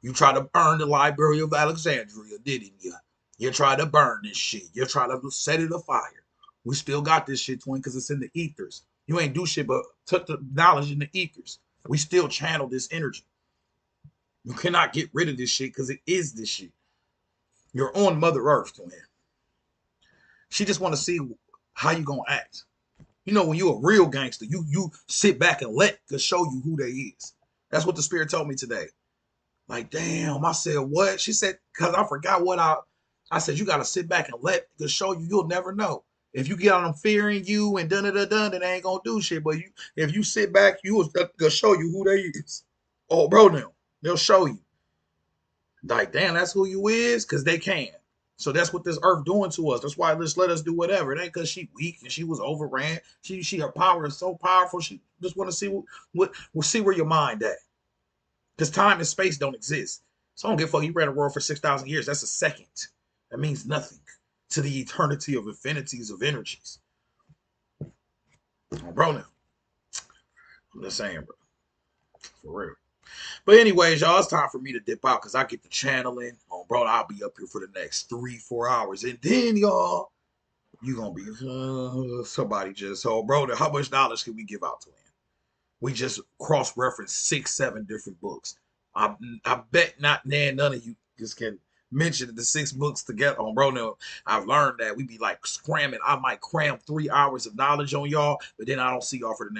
You tried to burn the Library of Alexandria, didn't you? You tried to burn this shit. You tried to set it afire. We still got this shit, twin, because it's in the ethers. You ain't do shit but took the knowledge in the ethers. We still channel this energy. You cannot get rid of this shit because it is this shit. You're on Mother Earth, twin. She just want to see how you gonna act. You know, when you're a real gangster, you sit back and let God show you who they is. That's what the spirit told me today. Like, damn, I said, what? She said, because I forgot what I said, you got to sit back and let God show you. You'll never know. If you get on them fearing you and dun-dun-dun-dun, then they ain't going to do shit. But if you sit back, you will gonna show you who they is. Oh, bro, now, they'll show you. Like, damn, that's who you is? Because they can. So that's what this earth doing to us. That's why just let us do whatever. It ain't because she weak and she was overran. Her power is so powerful. She just want to see we'll see where your mind at. Because time and space don't exist. So I don't give a fuck. You ran a world for 6,000 years. That's a second. That means nothing to the eternity of infinities of energies. Oh, bro, now. I'm just saying, bro. For real. But anyways, y'all, it's time for me to dip out because I get the channeling. Oh, bro, I'll be up here for the next 3-4 hours. And then, y'all, you going to be somebody just, oh, bro, how much knowledge can we give out to him? We just cross-reference 6-7 different books. I bet none of you just can mention the 6 books together. On bro, no, I've learned that we be like cramming. I might cram 3 hours of knowledge on y'all, but then I don't see y'all for the next